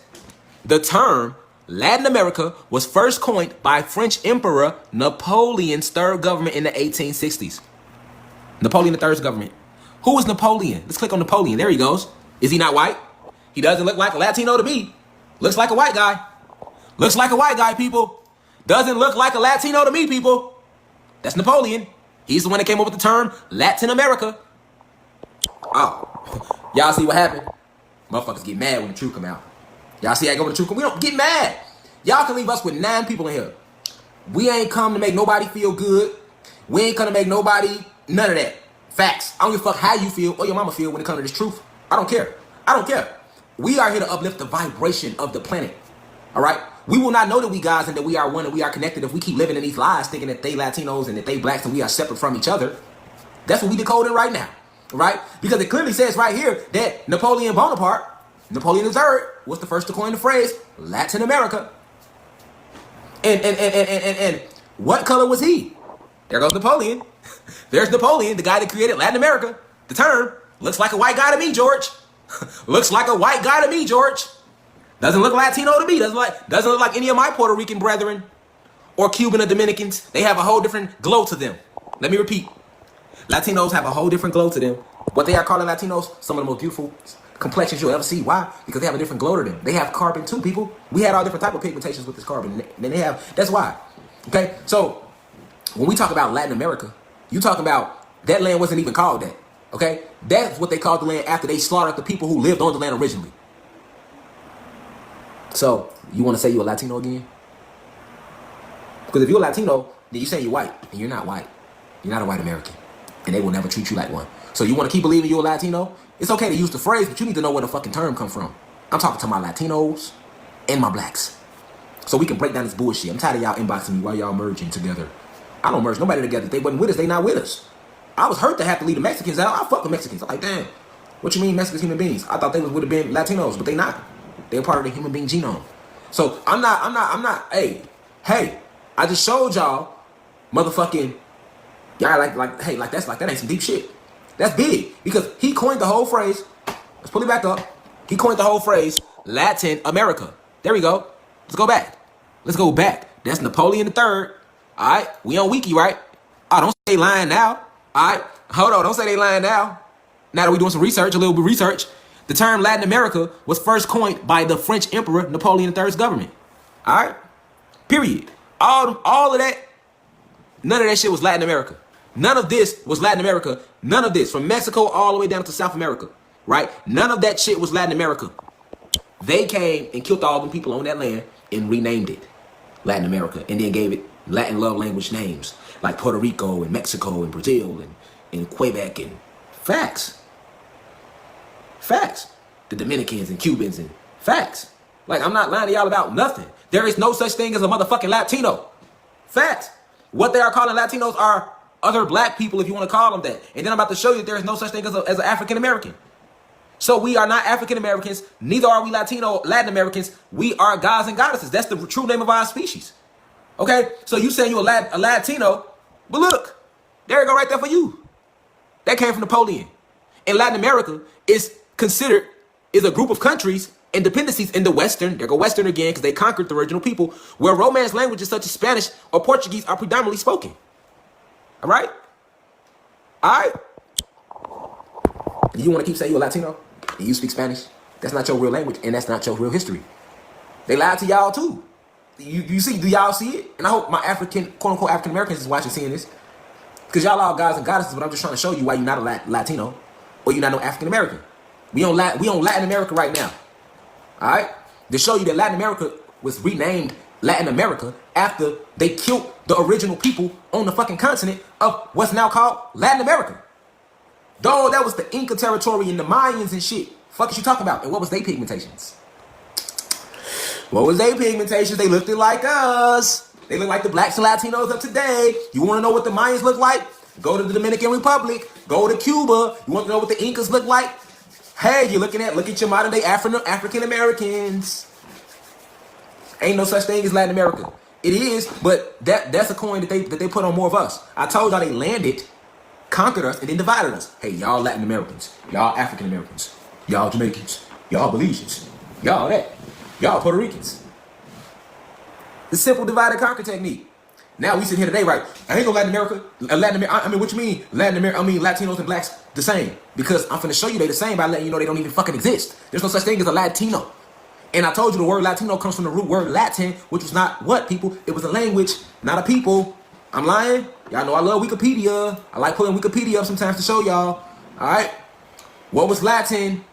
[SPEAKER 1] the term Latin America was first coined by French Emperor Napoleon's third government in the 1860s. Napoleon III's government. Who is Napoleon? Let's click on Napoleon. There he goes. Is he not white? He doesn't look like a Latino to me. Looks like a white guy. Looks like a white guy, people. Doesn't look like a Latino to me, people. That's Napoleon. He's the one that came up with the term Latin America. Oh, y'all see what happened? Motherfuckers get mad when the truth come out. Y'all see I go with the truth? We don't get mad. Y'all can leave us with 9 people in here. We ain't come to make nobody feel good. We ain't come to make nobody, none of that. Facts. I don't give a fuck how you feel or your mama feel when it comes to this truth. I don't care. I don't care. We are here to uplift the vibration of the planet. All right? We will not know that we guys and that we are one and we are connected if we keep living in these lies thinking that they Latinos and that they blacks and we are separate from each other. That's what we decoding right now. Right? Because it clearly says right here that Napoleon Bonaparte, Napoleon III, was the first to coin the phrase Latin America. And what color was he? There goes Napoleon. There's Napoleon, the guy that created Latin America. The term looks like a white guy to me, George. Looks like a white guy to me, George. Doesn't look Latino to me. Doesn't look like any of my Puerto Rican brethren or Cuban or Dominicans. They have a whole different glow to them. Let me repeat. Latinos have a whole different glow to them. What they are calling Latinos, some of the most beautiful complexions you'll ever see. Why? Because they have a different glow to them. They have carbon too, people. We had all different type of pigmentations with this carbon. And they have, that's why. Okay, so when we talk about Latin America, you talking about that land wasn't even called that. Okay, that's what they called the land after they slaughtered the people who lived on the land originally. So you want to say you're a Latino again? Because if you're a Latino, then you say you're white, and you're not white. You're not a white American, and they will never treat you like one. So you want to keep believing you're a Latino? It's okay to use the phrase, but you need to know where the fucking term come from. I'm talking to my Latinos and my blacks, so we can break down this bullshit. I'm tired of y'all inboxing me while y'all merging together. I don't merge nobody together. If they wasn't with us, they not with us. I was hurt to have to leave the Mexicans out. I fuck the Mexicans. I'm like, damn, what you mean Mexicans human beings? I thought they would have been Latinos, but they not. They're part of the human being genome. So I'm not, hey, I just showed y'all motherfucking, y'all like that ain't some deep shit. That's big because he coined the whole phrase. Let's pull it back up. He coined the whole phrase Latin America. There we go. Let's go back. Let's go back. That's Napoleon III. All right. We on Wiki, right? Oh, don't say they lying now. All right. Hold on. Don't say they lying now. Now that we doing some research, a little bit of research, the term Latin America was first coined by the French Emperor Napoleon III's government. All right. Period. All of that, none of that shit was Latin America. None of this was Latin America. None of this, from Mexico all the way down to South America, right? None of that shit was Latin America. They came and killed all the people on that land and renamed it Latin America and then gave it Latin love language names like Puerto Rico and Mexico and Brazil and Quebec and facts. Facts. The Dominicans and Cubans and facts. Like, I'm not lying to y'all about nothing. There is no such thing as a motherfucking Latino. Facts. What they are calling Latinos are other black people, if you want to call them that. And then I'm about to show you that there is no such thing as an African American. So we are not African Americans. Neither are we Latin Americans. We are gods and goddesses. That's the true name of our species. Okay? So you saying you're a Latino, but look, there you go right there for you. That came from Napoleon. And Latin America is considered is a group of countries and dependencies in the Western, there go Western again because they conquered the original people, where Romance languages such as Spanish or Portuguese are predominantly spoken. All right? All right? You want to keep saying you're a Latino and you speak Spanish? That's not your real language and that's not your real history. They lied to y'all too. You see, do y'all see it? And I hope my African, quote unquote, African Americans is watching, seeing this. Because y'all are gods and goddesses, but I'm just trying to show you why you're not a Latino or you're not no African American. We on Latin America right now. All right? To show you that Latin America was renamed Latin America after they killed the original people on the fucking continent of what's now called Latin America. Dog, that was the Inca territory and the Mayans and shit. Fuck is you talking about? And what was they pigmentations? What was they pigmentations? They looked like us. They look like the blacks and Latinos of today. You want to know what the Mayans look like? Go to the Dominican Republic. Go to Cuba. You want to know what the Incas look like? Hey, look at your modern day African Americans. Ain't no such thing as Latin America. It is, but that's a coin that they put on more of us. I told y'all they landed, conquered us, and then divided us. Hey, y'all Latin Americans, y'all African Americans, y'all Jamaicans, y'all Belizeans, y'all that, y'all Puerto Ricans. The simple divide and conquer technique. Now we sit here today, right? I ain't gonna Latin America. I mean, what you mean? Latin America, I mean, Latinos and blacks the same. Because I'm finna show you they the same by letting you know they don't even fucking exist. There's no such thing as a Latino. And I told you the word Latino comes from the root word Latin, which was not what, people? It was a language, not a people. I'm lying? Y'all know I love Wikipedia. I like putting Wikipedia up sometimes to show y'all. Alright? What was Latin?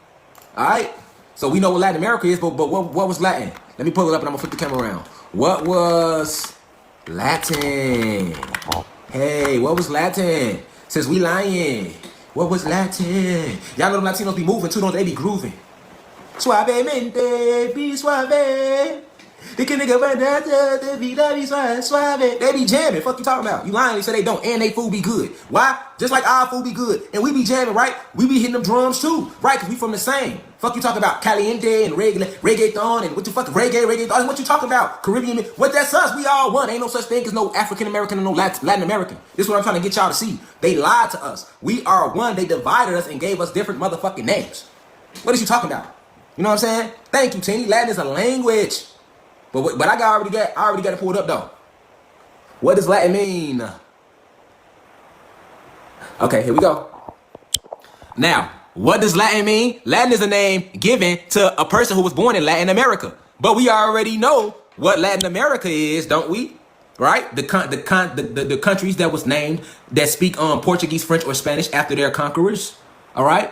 [SPEAKER 1] Alright? So we know what Latin America is, but what was Latin? Let me pull it up and I'm gonna flip the camera around. What was Latin? Hey, what was Latin? Since we lying. What was Latin? Y'all know them Latinos be moving too, don't they? Be grooving. Suavemente, be suave. They can nigga be suave. They be jamming. Fuck you talking about? You lying? They say they don't, and they food be good. Why? Just like our food be good, and we be jamming, right? We be hitting them drums too, right? Cause we from the same. Fuck you talking about? Caliente and reggaeton and what the fuck reggaeton? What you talking about? Caribbean? What that's us? We all one. Ain't no such thing as no African American and no Latin American. This is what I'm trying to get y'all to see. They lied to us. We are one. They divided us and gave us different motherfucking names. What is you talking about? You know what I'm saying? Thank you, Tinny. Latin is a language. But I already got it pulled up though. What does Latin mean? Okay, here we go. Now, what does Latin mean? Latin is a name given to a person who was born in Latin America. But we already know what Latin America is, don't we? Right? The countries that was named that speak Portuguese, French, or Spanish after their conquerors. All right?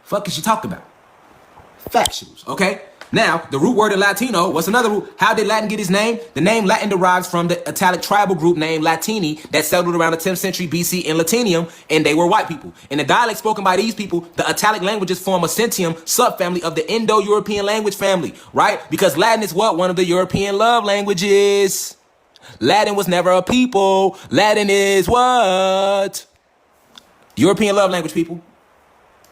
[SPEAKER 1] Fuck is she talking about? Factuals, okay? Now, the root word of Latino, what's another root? How did Latin get its name? The name Latin derives from the Italic tribal group named Latini that settled around the 10th century BC in Latinium, and they were white people. In the dialect spoken by these people, the Italic languages form a Centium subfamily of the Indo-European language family, right? Because Latin is what? One of the European love languages. Latin was never a people. Latin is what? European love language, people.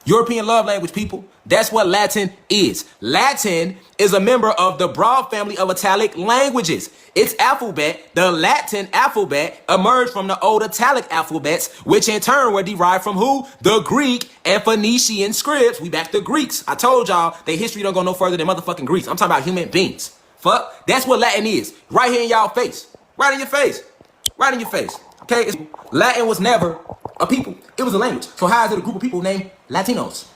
[SPEAKER 1] European love language, people. That's what Latin is. Latin is a member of the broad family of Italic languages. Its alphabet, the Latin alphabet, emerged from the old Italic alphabets, which in turn were derived from who? The Greek and Phoenician scripts. We back to Greeks. I told y'all, their history don't go no further than motherfucking Greeks. I'm talking about human beings. Fuck. That's what Latin is. Right here in y'all face. Right in your face. Right in your face. Okay? Latin was never a people. It was a language. So how is it a group of people named Latinos?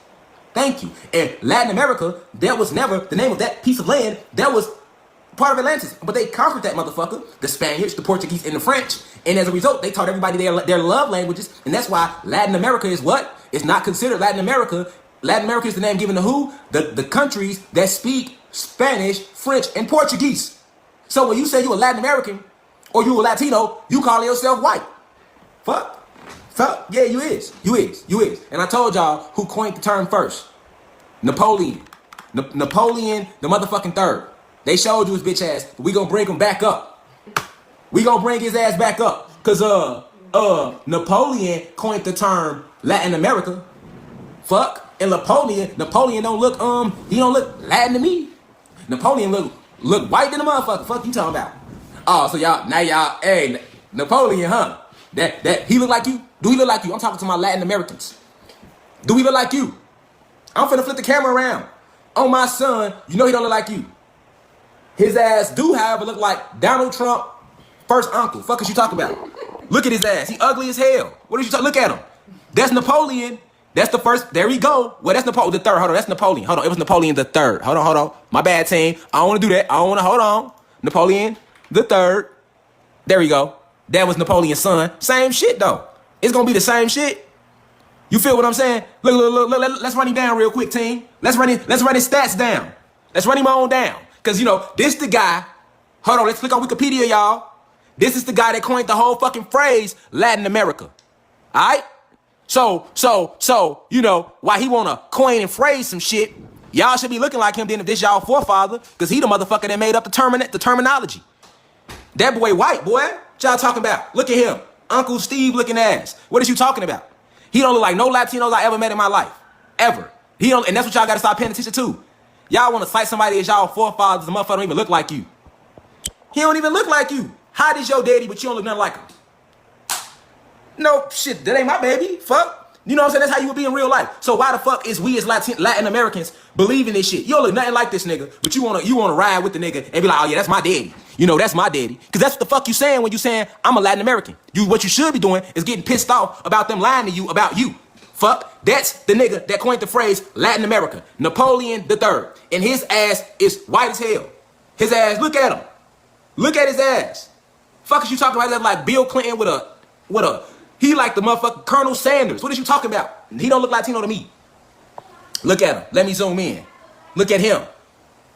[SPEAKER 1] Thank you. And Latin America, that was never the name of that piece of land. That was part of Atlantis. But they conquered that motherfucker. The Spaniards, the Portuguese, and the French. And as a result, they taught everybody their love languages. And that's why Latin America is what? It's not considered Latin America. Latin America is the name given to who? The countries that speak Spanish, French, and Portuguese. So when you say you a Latin American or you a Latino, you call yourself white. Fuck. Yeah, you is. And I told y'all who coined the term first. Napoleon. Napoleon, the motherfucking third. They showed you his bitch ass, but we gonna bring him back up. We gonna bring his ass back up. Cause Napoleon coined the term Latin America. Fuck. And Napoleon don't look he don't look Latin to me. Napoleon look white than a motherfucker. Fuck you talking about? Oh, so y'all, hey, Napoleon, huh? That he look like you? Do he look like you? I'm talking to my Latin Americans. Do he look like you? I'm finna flip the camera around. On my son, you know he don't look like you. His ass do, however, look like Donald Trump first uncle. Fuck is you talking about? Look at his ass. He ugly as hell. What is you talking? Look at him. That's Napoleon. That's the first. There we go. Well, that's Napoleon the third. Hold on. That's Napoleon. Hold on. It was Napoleon the third. Hold on. My bad, team. I don't want to do that. I don't want to. Hold on. Napoleon the third. There we go. That was Napoleon's son. Same shit, though. It's going to be the same shit. You feel what I'm saying? Look. Let's run him down real quick, team. Let's run his stats down. Let's run him on down. Because, this the guy. Hold on. Let's click on Wikipedia, y'all. This is the guy that coined the whole fucking phrase Latin America. All right? So, while he want to coin and phrase some shit, y'all should be looking like him then if this y'all forefather. Because he the motherfucker that made up the terminology. That boy white, boy. What y'all talking about? Look at him. Uncle Steve looking ass. What is you talking about? He don't look like no Latinos I ever met in my life. Ever. He don't, and that's what y'all got to start paying attention to. Y'all want to cite somebody as y'all forefathers, the motherfucker don't even look like you. He don't even look like you. How does your daddy, but you don't look nothing like him? No, shit, that ain't my baby. Fuck. You know what I'm saying? That's how you would be in real life. So why the fuck is we as Latin Americans believing this shit? You don't look nothing like this nigga, but you wanna ride with the nigga and be like, oh yeah, that's my daddy. You know, that's my daddy. Cause that's what the fuck you saying when you saying I'm a Latin American. What you should be doing is getting pissed off about them lying to you about you. Fuck, that's the nigga that coined the phrase Latin America, Napoleon III. And his ass is white as hell. His ass, look at him. Look at his ass. Fuck is you talking about that like Bill Clinton with a, he like the motherfucker Colonel Sanders. What is you talking about? He don't look Latino to me. Look at him. Let me zoom in. Look at him.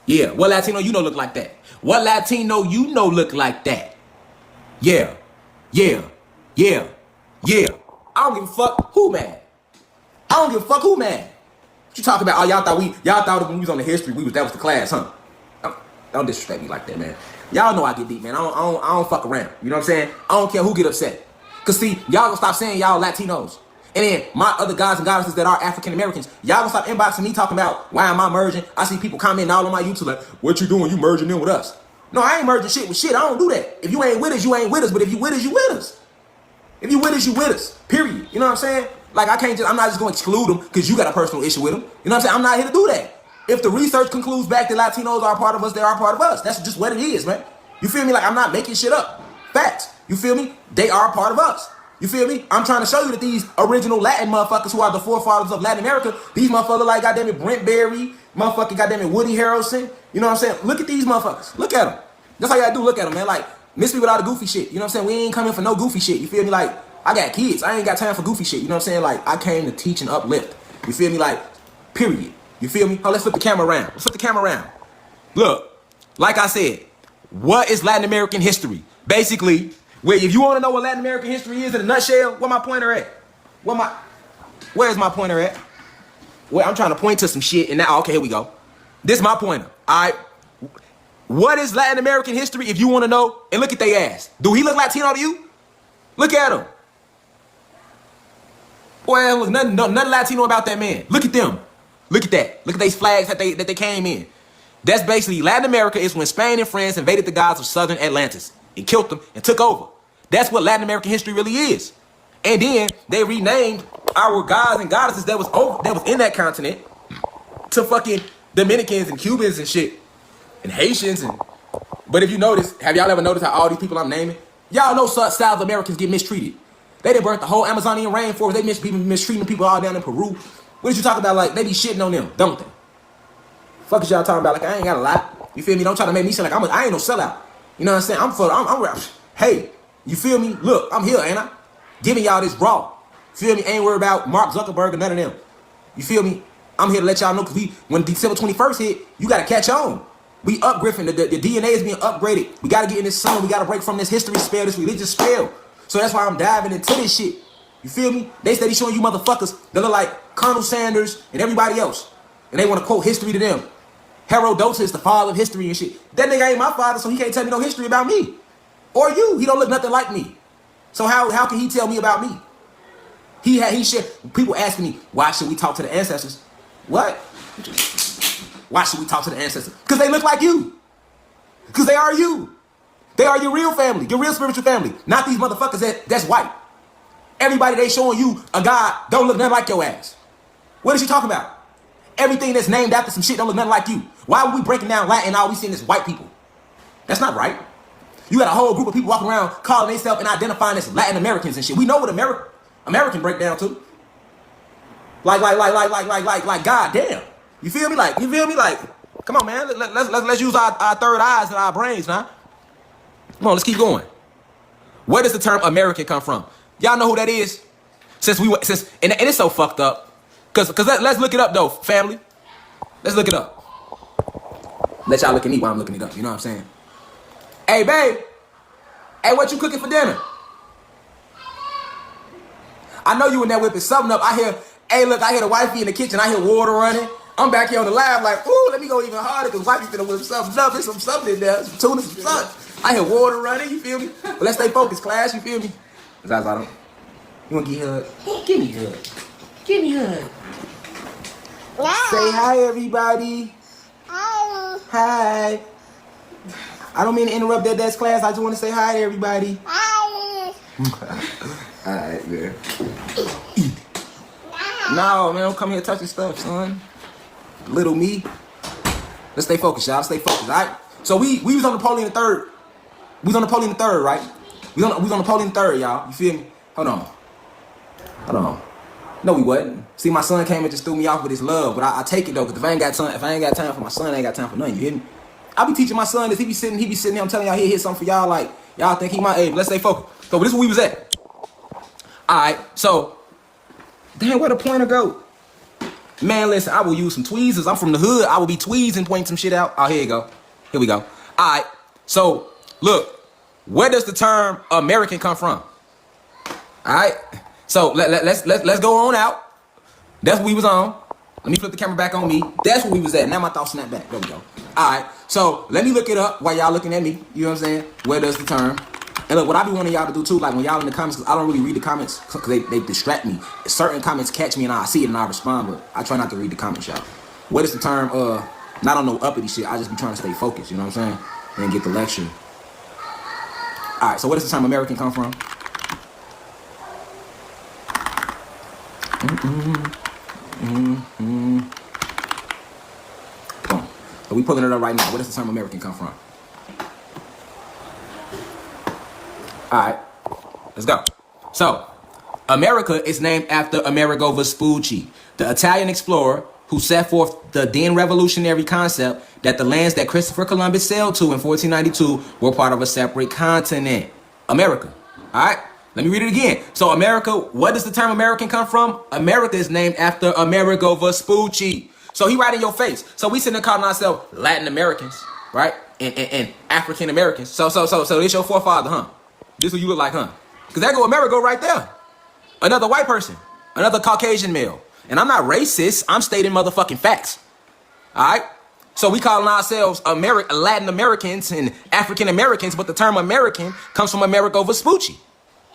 [SPEAKER 1] Yeah, what Latino you know look like that? What Latino you know look like that? Yeah, yeah, yeah, yeah. I don't give a fuck who mad. I don't give a fuck who mad. What you talking about? Oh, y'all thought when we was on the history, that was the class, huh? Don't disrespect me like that, man. Y'all know I get deep, man. I don't fuck around. You know what I'm saying? I don't care who get upset. Cause see, y'all gonna stop saying y'all Latinos. And then my other guys and goddesses that are African Americans, y'all gonna stop inboxing me talking about why am I merging? I see people commenting all on my YouTube like, what you doing? You merging in with us. No, I ain't merging shit with shit. I don't do that. If you ain't with us, you ain't with us. But if you with us, you with us. If you with us, you with us. Period. You know what I'm saying? Like I'm not just gonna exclude them because you got a personal issue with them. You know what I'm saying? I'm not here to do that. If the research concludes back that Latinos are a part of us, they are a part of us. That's just what it is, man. You feel me? Like I'm not making shit up. Facts. You feel me? They are a part of us. You feel me? I'm trying to show you that these original Latin motherfuckers who are the forefathers of Latin America, these motherfuckers like goddamn it Brent Berry, motherfucking goddamn it Woody Harrelson. You know what I'm saying? Look at these motherfuckers. Look at them. That's how you gotta do. Look at them, man. Like, miss me with all the goofy shit. You know what I'm saying? We ain't coming for no goofy shit. You feel me? Like, I got kids. I ain't got time for goofy shit. You know what I'm saying? Like, I came to teach and uplift. You feel me? Like, period. You feel me? Oh, let's flip the camera around. Let's flip the camera around. Look, like I said, what is Latin American history? Basically, if you want to know what Latin American history is in a nutshell, where my pointer at? Where's my pointer at? Well, I'm trying to point to some shit, and now, okay, here we go. This is my pointer. All right. What is Latin American history if you want to know? And look at their ass. Do he look Latino to you? Look at him. Well, look, nothing Latino about that man. Look at them. Look at that. Look at these flags that they came in. That's basically Latin America is when Spain and France invaded the gods of southern Atlantis and killed them and took over. That's what Latin American history really is. And then they renamed our gods and goddesses that was in that continent to fucking Dominicans and Cubans and shit and Haitians but if you notice, have y'all ever noticed how all these people I'm naming, y'all know South Americans get mistreated. They done burnt the whole Amazonian rainforest. They mistreating people all down in Peru. What did you talk about? Like, they be shitting on them, don't they? Fuck is y'all talking about? Like, I ain't got a lot. You feel me? Don't try to make me sound like I ain't no sellout. You know what I'm saying? Hey, you feel me? Look, I'm here, ain't I? Giving y'all this raw. Feel me? Ain't worried about Mark Zuckerberg or none of them. You feel me? I'm here to let y'all know because when December 21st hit, you got to catch on. We upgrading. The DNA is being upgraded. We got to get in this zone. We got to break from this history spell, this religious spell. So that's why I'm diving into this shit. You feel me? They steady showing you motherfuckers that look like Colonel Sanders and everybody else. And they want to quote history to them. Herodotus, the father of history and shit. That nigga ain't my father, so he can't tell me no history about me. Or you. He don't look nothing like me. So how can he tell me about me? He should. People asking me, why should we talk to the ancestors? What? Why should we talk to the ancestors? Because they look like you. Because they are you. They are your real family, your real spiritual family. Not these motherfuckers that's white. Everybody they showing you a God don't look nothing like your ass. What is she talking about? Everything that's named after some shit don't look nothing like you. Why are we breaking down Latin and all we seeing is white people? That's not right. You got a whole group of people walking around calling themselves and identifying as Latin Americans and shit. We know what American break down to. Like, God damn. You feel me? Like, come on, man. Let's use our third eyes and our brains now. Come on, let's keep going. Where does the term American come from? Y'all know who that is? And it's so fucked up. Cause let's look it up though, family. Let's look it up. Let y'all look at me while I'm looking it up. You know what I'm saying? Hey, babe. Hey, what you cooking for dinner? I know you in there whipping something up. I hear the wifey in the kitchen. I hear water running. I'm back here on the live like, ooh, let me go even harder because wifey finna whip something up. There's some something in there. Some tuna, some sun. I hear water running. You feel me? But let's stay focused, class. You feel me? Zaza, you want to get a hug? Give me a hug. Give me a hug. Yeah. Say hi, everybody. Hi. Hi. I don't mean to interrupt that's class. I just want to say hi to everybody. Hi. All right, man. No, man, don't come here touching stuff, son. Little me. Let's stay focused, y'all. Stay focused, all right? So we was on Napoleon III. We was on Napoleon III, right? We was on Napoleon III, y'all. You feel me? Hold on. No, we wasn't. See, my son came and just threw me off with his love, but I take it though, because if I ain't got time for my son, I ain't got time for nothing. You hear me? I be teaching my son this. He be sitting there. I'm telling y'all, he hit something for y'all. Like y'all think he my age. Let's stay focused. So this is where we was at. All right. So, damn, where the pointer go? Man, listen, I will use some tweezers. I'm from the hood. I will be tweezing, pointing some shit out. Oh, here you go. Here we go. All right. So, look, where does the term American come from? All right. So let's go on out. That's what we was on. Let me flip the camera back on me. That's where we was at. Now my thoughts snap back. There we go. All right. So let me look it up while y'all looking at me. You know what I'm saying? Where does the term? And look, what I be wanting y'all to do too, like when y'all in the comments, cause I don't really read the comments because they distract me. Certain comments catch me and I see it and I respond, but I try not to read the comments, y'all. What is the term? Not on no uppity shit. I just be trying to stay focused. You know what I'm saying? And get the lecture. All right. So where does the term American come from? Boom. So we pulling it up right now. Where does the term American come from? All right, let's go. So, America is named after Amerigo Vespucci, the Italian explorer who set forth the then revolutionary concept that the lands that Christopher Columbus sailed to in 1492 were part of a separate continent. America. All right. Let me read it again. So America, what does the term American come from? America is named after Amerigo Vespucci. So he right in your face. So we sitting there calling ourselves Latin Americans, right? And African Americans. So this your forefather, huh? This what you look like, huh? Because there go Amerigo right there. Another white person. Another Caucasian male. And I'm not racist. I'm stating motherfucking facts. All right? So we calling ourselves Latin Americans and African Americans, but the term American comes from Amerigo Vespucci.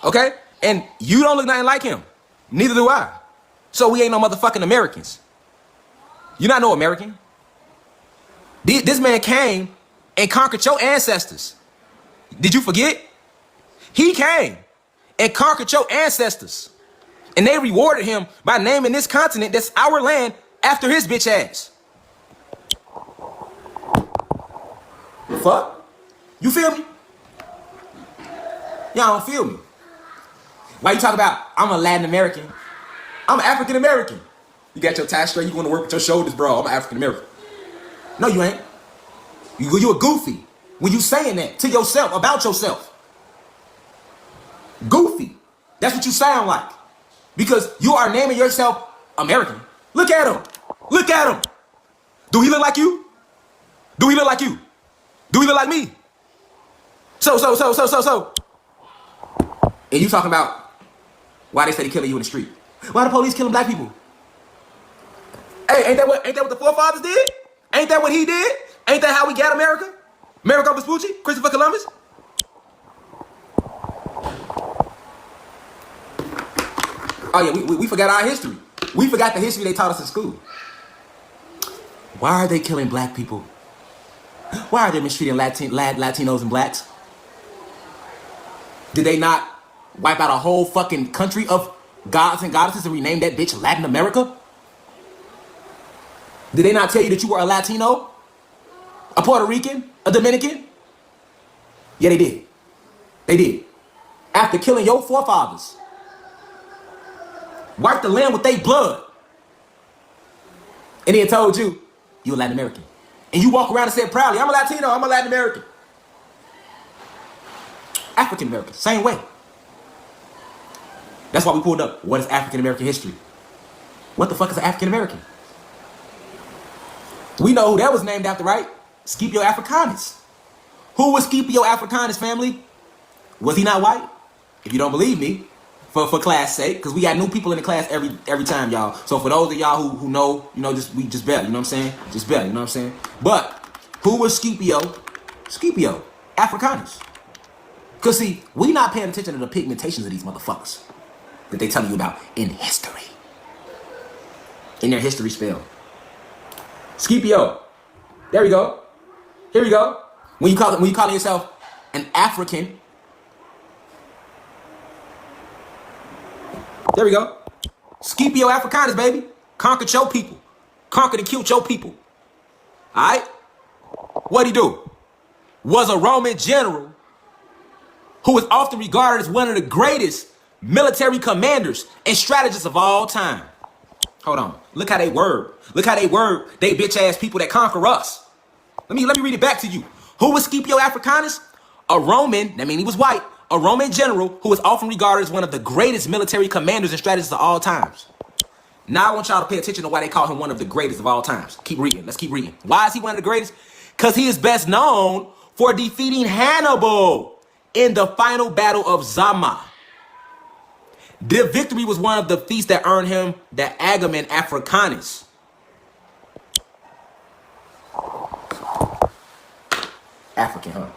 [SPEAKER 1] Okay? And you don't look nothing like him. Neither do I. So we ain't no motherfucking Americans. You're not no American. This man came and conquered your ancestors. Did you forget? He came and conquered your ancestors. And they rewarded him by naming this continent that's our land after his bitch ass. Fuck? You feel me? Y'all don't feel me. Why you talk about, I'm a Latin American? I'm African American. You got your tie straight, you going to work with your shoulders, bro. I'm African American. No, you ain't. You a goofy when you saying that to yourself, about yourself. Goofy. That's what you sound like. Because you are naming yourself American. Look at him. Look at him. Do he look like you? Do he look like you? Do he look like me? So. And you talking about why they say they killing you in the street? Why the police killing black people? Hey, ain't that what the forefathers did? Ain't that what he did? Ain't that how we got America? Amerigo Vespucci? Christopher Columbus? Oh yeah, we forgot our history. We forgot the history they taught us in school. Why are they killing black people? Why are they mistreating Latinos and blacks? Did they not wipe out a whole fucking country of gods and goddesses and rename that bitch Latin America? Did they not tell you that you were a Latino? A Puerto Rican? A Dominican? Yeah, they did. They did. After killing your forefathers. Wiped the land with their blood. And then told you, you're a Latin American. And you walk around and say proudly, I'm a Latino, I'm a Latin American. African American, same way. That's why we pulled up, what is African American history? What the fuck is an African American? We know who that was named after, right? Scipio Africanus. Who was Scipio Africanus, family? Was he not white? If you don't believe me, for class sake, because we got new people in the class every time, y'all. So for those of y'all who know, you know, we just bet, you know what I'm saying? Just bet, you know what I'm saying? But who was Scipio? Scipio Africanus. Because see, we not paying attention to the pigmentations of these motherfuckers that they telling you about in history. In their history spell. Scipio. There we go. Here we go. When you calling yourself an African. There we go. Scipio Africanus, baby. Conquered your people. Conquered and killed your people. All right? What'd he do? Was a Roman general who is often regarded as one of the greatest military commanders and strategists of all time. Hold on. Look how they word. Look how they word they bitch ass people that conquer us. Let me read it back to you. Who was Scipio Africanus? A Roman, that means he was white, a Roman general who is often regarded as one of the greatest military commanders and strategists of all times. Now I want y'all to pay attention to why they call him one of the greatest of all times. Keep reading. Let's keep reading. Why is he one of the greatest? Because he is best known for defeating Hannibal in the final battle of Zama. The victory was one of the feats that earned him the Agamen Africanus. African, huh?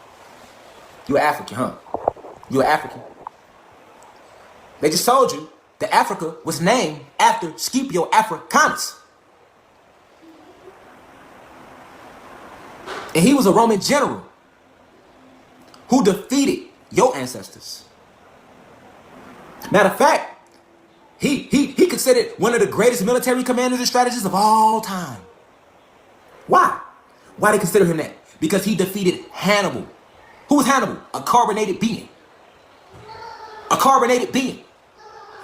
[SPEAKER 1] You're African, huh? You're African. They just told you that Africa was named after Scipio Africanus. And he was a Roman general who defeated your ancestors. Matter of fact, he considered one of the greatest military commanders and strategists of all time. Why? Why they consider him that? Because he defeated Hannibal. Who was Hannibal? A carbonated being. A carbonated being.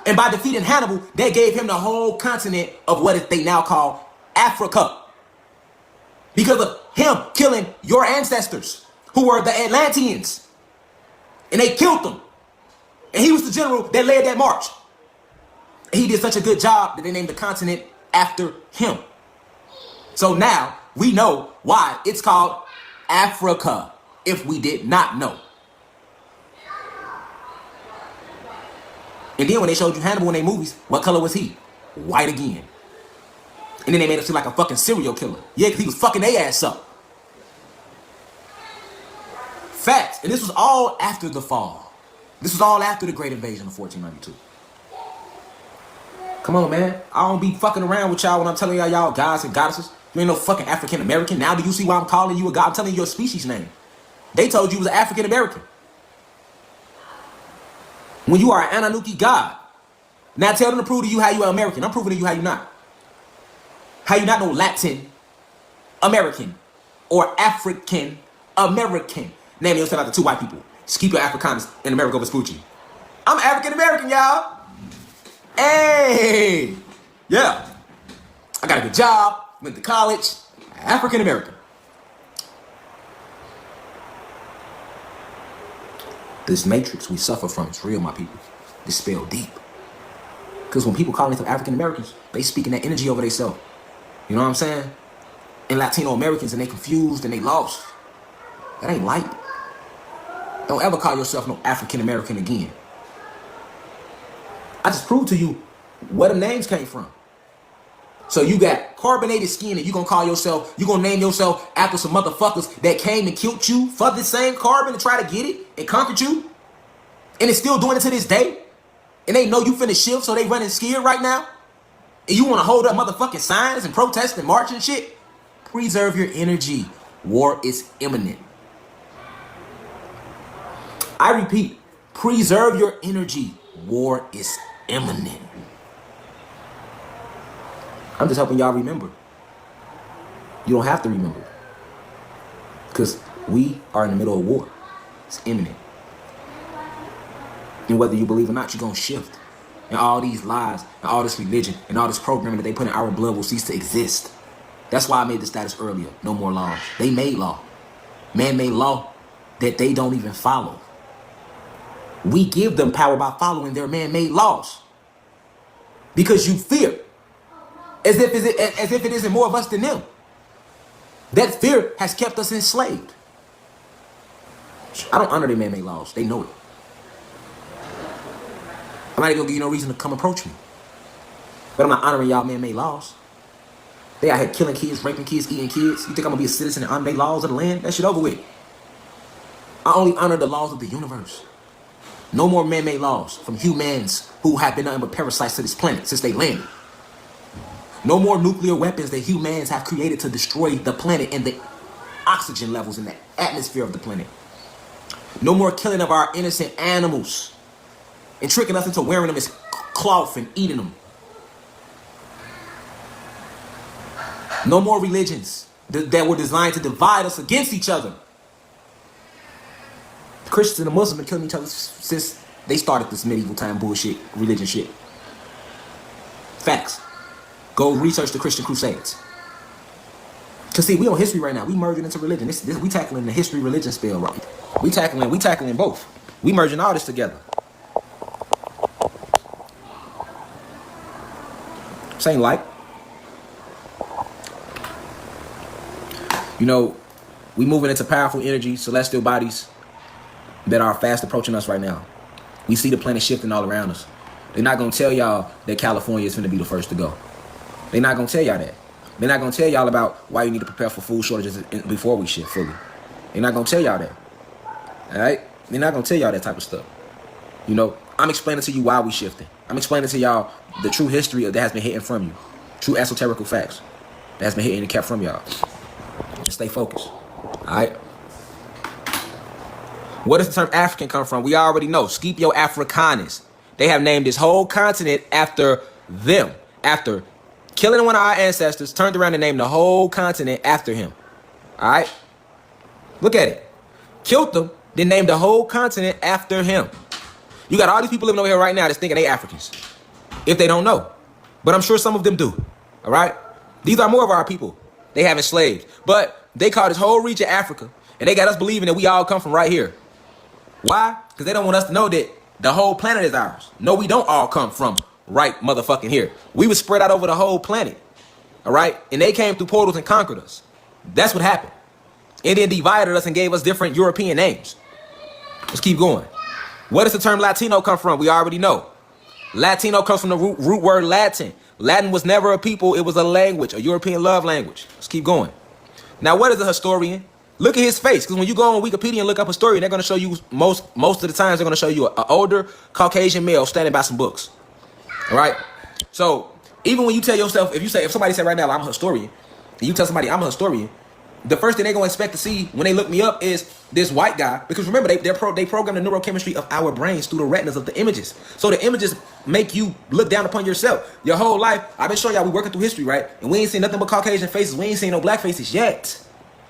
[SPEAKER 1] And by defeating Hannibal, they gave him the whole continent of what they now call Africa. Because of him killing your ancestors, who were the Atlanteans. And they killed them. And he was the general that led that march. And he did such a good job that they named the continent after him. So now we know why it's called Africa, if we did not know. And then when they showed you Hannibal in their movies, what color was he? White again. And then they made him seem like a fucking serial killer. Yeah, because he was fucking their ass up. Facts. And this was all after the fall. This was all after the Great Invasion of 1492. Come on, man. I don't be fucking around with y'all when I'm telling y'all gods and goddesses. You ain't no fucking African American. Now do you see why I'm calling you a god? I'm telling you your species name. They told you was an African American. When you are an Anunnaki god. Now tell them to prove to you how you are American. I'm proving to you how you not. How you not no Latin American or African American. Name yourself after two white people. Scipio Africanus and Amerigo Vespucci. I'm African American, y'all. Hey. Yeah. I got a good job. Went to college. African American. This matrix we suffer from is real, my people. It's spelled deep. Because when people call themselves African Americans, they speaking that energy over themselves. You know what I'm saying? And Latino Americans, and they confused and they lost. That ain't light. Don't ever call yourself no African American again. I just proved to you where the names came from. So you got carbonated skin and you gonna name yourself after some motherfuckers that came and killed you for the same carbon to try to get it and conquered you? And it's still doing it to this day? And they know you finna shift, so they running scared right now? And you wanna hold up motherfucking signs and protest and march and shit? Preserve your energy. War is imminent. I repeat, preserve your energy. War is imminent. I'm just helping y'all remember. You don't have to remember. Because we are in the middle of war. It's imminent. And whether you believe or not, you're going to shift. And all these lies, and all this religion, and all this programming that they put in our blood will cease to exist. That's why I made the status earlier. No more laws. They made law. Man-made law that they don't even follow. We give them power by following their man-made laws. Because you fear. As if it isn't more of us than them. That fear has kept us enslaved. I don't honor their man-made laws. They know it. I'm not even gonna give you no reason to come approach me. But I'm not honoring y'all man-made laws. They out here killing kids, raping kids, eating kids. You think I'm gonna be a citizen and honor laws of the land? That shit over with. I only honor the laws of the universe. No more man-made laws from humans who have been nothing but parasites to this planet since they landed. No more nuclear weapons that humans have created to destroy the planet and the oxygen levels in the atmosphere of the planet. No more killing of our innocent animals and tricking us into wearing them as cloth and eating them. No more religions that were designed to divide us against each other. The Christians and the Muslims have been killing each other since they started this medieval time bullshit, religion shit. Facts. Go research the Christian Crusades. Cause see, we on history right now. We merging into religion. We tackling the history religion spell right. We tackling both. We merging all this together. Same like. You know, we moving into powerful energy, celestial bodies that are fast approaching us right now. We see the planet shifting all around us. They're not gonna tell y'all that California is gonna be the first to go. They're not gonna tell y'all that. They're not gonna tell y'all about why you need to prepare for food shortages before we shift fully. They're not gonna tell y'all that. All right? They're not gonna tell y'all that type of stuff. You know, I'm explaining to you why we shifting. I'm explaining to y'all the true history that has been hidden from you. True esoterical facts that has been hidden and kept from y'all. And stay focused. All right? Where does the term African come from? We already know. Scipio Africanus. They have named this whole continent after them. After killing one of our ancestors, turned around and named the whole continent after him. All right? Look at it. Killed them, then named the whole continent after him. You got all these people living over here right now that's thinking they Africans. If they don't know. But I'm sure some of them do. All right? These are more of our people. They have enslaved. But they call this whole region Africa. And they got us believing that we all come from right here. Why? Because they don't want us to know that the whole planet is ours. No, we don't all come from right motherfucking here. We were spread out over the whole planet. All right? And they came through portals and conquered us. That's what happened. And then divided us and gave us different European names. Let's keep going. Where does the term Latino come from? We already know. Latino comes from the root word Latin. Latin was never a people. It was a language, a European love language. Let's keep going. Now, what is a historian? Look at his face. Because when you go on Wikipedia and look up historian, they're going to show you, most of the times, they're going to show you an older Caucasian male standing by some books. All right? So, even when you tell yourself, if somebody said right now, I'm a historian, and you tell somebody I'm a historian, the first thing they're going to expect to see when they look me up is this white guy. Because remember, they program the neurochemistry of our brains through the retinas of the images. So the images make you look down upon yourself. Your whole life, I've been showing y'all we working through history, right? And we ain't seen nothing but Caucasian faces. We ain't seen no black faces yet.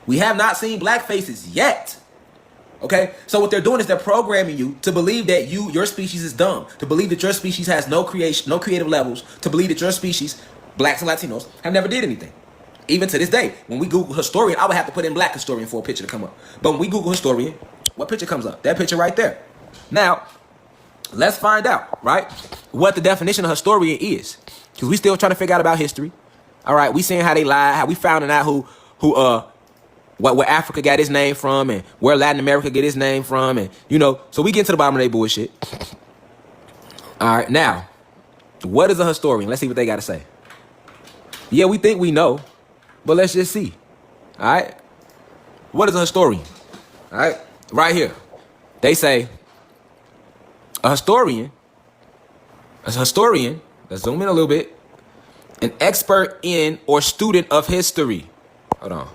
[SPEAKER 1] We have not seen black faces yet. Okay? So what they're doing is they're programming you to believe that your species is dumb. To believe that your species has no creative levels. To believe that your species, blacks and Latinos, have never did anything. Even to this day, when we Google historian, I would have to put in black historian for a picture to come up. But when we Google historian, what picture comes up? That picture right there. Now, let's find out, right, what the definition of historian is. Because we still trying to figure out about history. All right, we seeing how they lie, how we finding out where Africa got its name from and where Latin America get its name from. And, you know, so we get to the bottom of their bullshit. All right, now, what is a historian? Let's see what they got to say. Yeah, we think we know. But let's just see. All right. What is a historian? All right. Right here. They say a historian. Let's zoom in a little bit. An expert in or student of history. Hold on.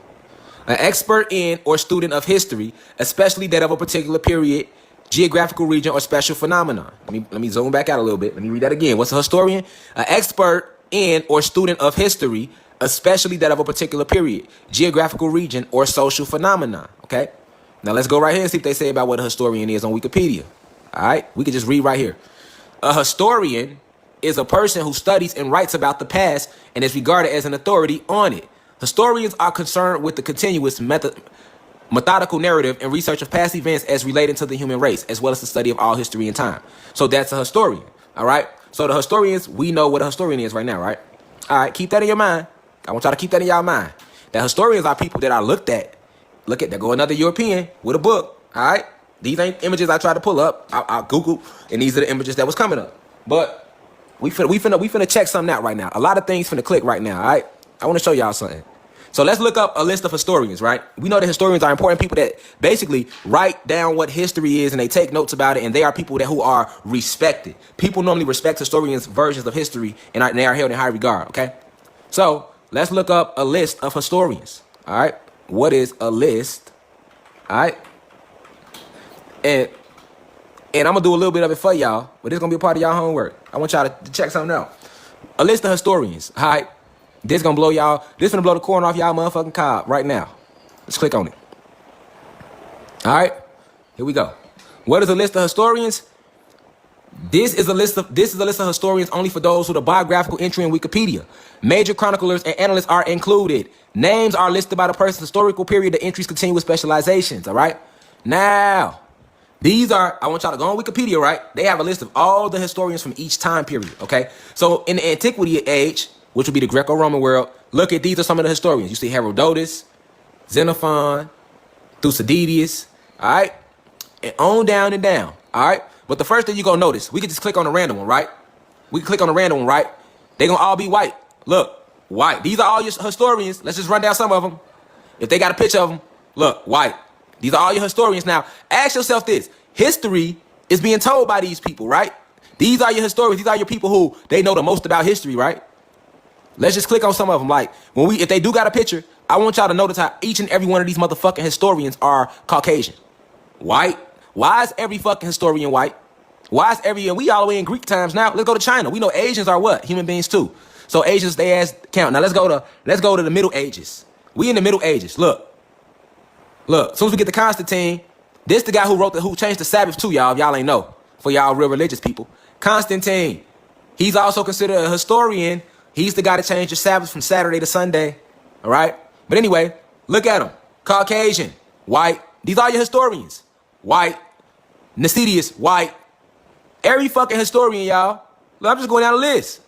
[SPEAKER 1] An expert in or student of history, especially that of a particular period, geographical region, or special phenomenon. Let me zoom back out a little bit. Let me read that again. What's a historian? An expert in or student of history, especially that of a particular period, geographical region, or social phenomenon. Okay? Now let's go right here and see what they say about what a historian is on Wikipedia. All right? We can just read right here. A historian is a person who studies and writes about the past and is regarded as an authority on it. Historians are concerned with the continuous methodical narrative and research of past events as relating to the human race, as well as the study of all history and time. So that's a historian. All right? So the historians, we know what a historian is right now, right? All right, keep that in your mind. I want y'all to keep that in y'all mind. That historians are people that are looked at. There go another European with a book. All right? These ain't images I tried to pull up. I'll Google, and these are the images that was coming up. But we finna check something out right now. A lot of things finna click right now, all right? I want to show y'all something. So let's look up a list of historians, right? We know that historians are important people that basically write down what history is and they take notes about it, and they are people who are respected. People normally respect historians' versions of history, and they are held in high regard, okay? So let's look up a list of historians, all right? What is a list, all right? And I'm going to do a little bit of it for y'all, but it's going to be a part of y'all homework. I want y'all to check something out. A list of historians, all right? This gonna blow y'all. This gonna blow the corn off y'all motherfucking cob right now. Let's click on it. All right, here we go. What is a list of historians? This is a list of historians only for those with a biographical entry in Wikipedia. Major chroniclers and analysts are included. Names are listed by the person's historical period. The entries continue with specializations. All right. Now, these are, I want y'all to go on Wikipedia, right? They have a list of all the historians from each time period. Okay. So in the antiquity age, which would be the Greco-Roman world, look at, these are some of the historians. You see Herodotus, Xenophon, Thucydides. All right. And on down and down. All right. But the first thing you're going to notice, we can just click on a random one, right? We can click on a random one, right? They're going to all be white. Look, white. These are all your historians. Let's just run down some of them. If they got a picture of them, look, white. These are all your historians. Now, ask yourself this. History is being told by these people, right? These are your historians. These are your people who they know the most about history, right? Let's just click on some of them. Like, if they do got a picture, I want y'all to notice how each and every one of these motherfucking historians are Caucasian. White. Why is every fucking historian white? Why is we all the way in Greek times now? Let's go to China. We know Asians are what? Human beings too. So Asians, they ass count. Now let's go to the Middle Ages. We in the Middle Ages. Look. As soon as we get to Constantine, this the guy who changed the Sabbath too, y'all. If y'all ain't know. For y'all real religious people. Constantine. He's also considered a historian. He's the guy that changed the Sabbath from Saturday to Sunday. All right. But anyway, look at him. Caucasian. White. These are your historians. White. Nasidius, white. Every fucking historian, y'all. Look, I'm just going down the list.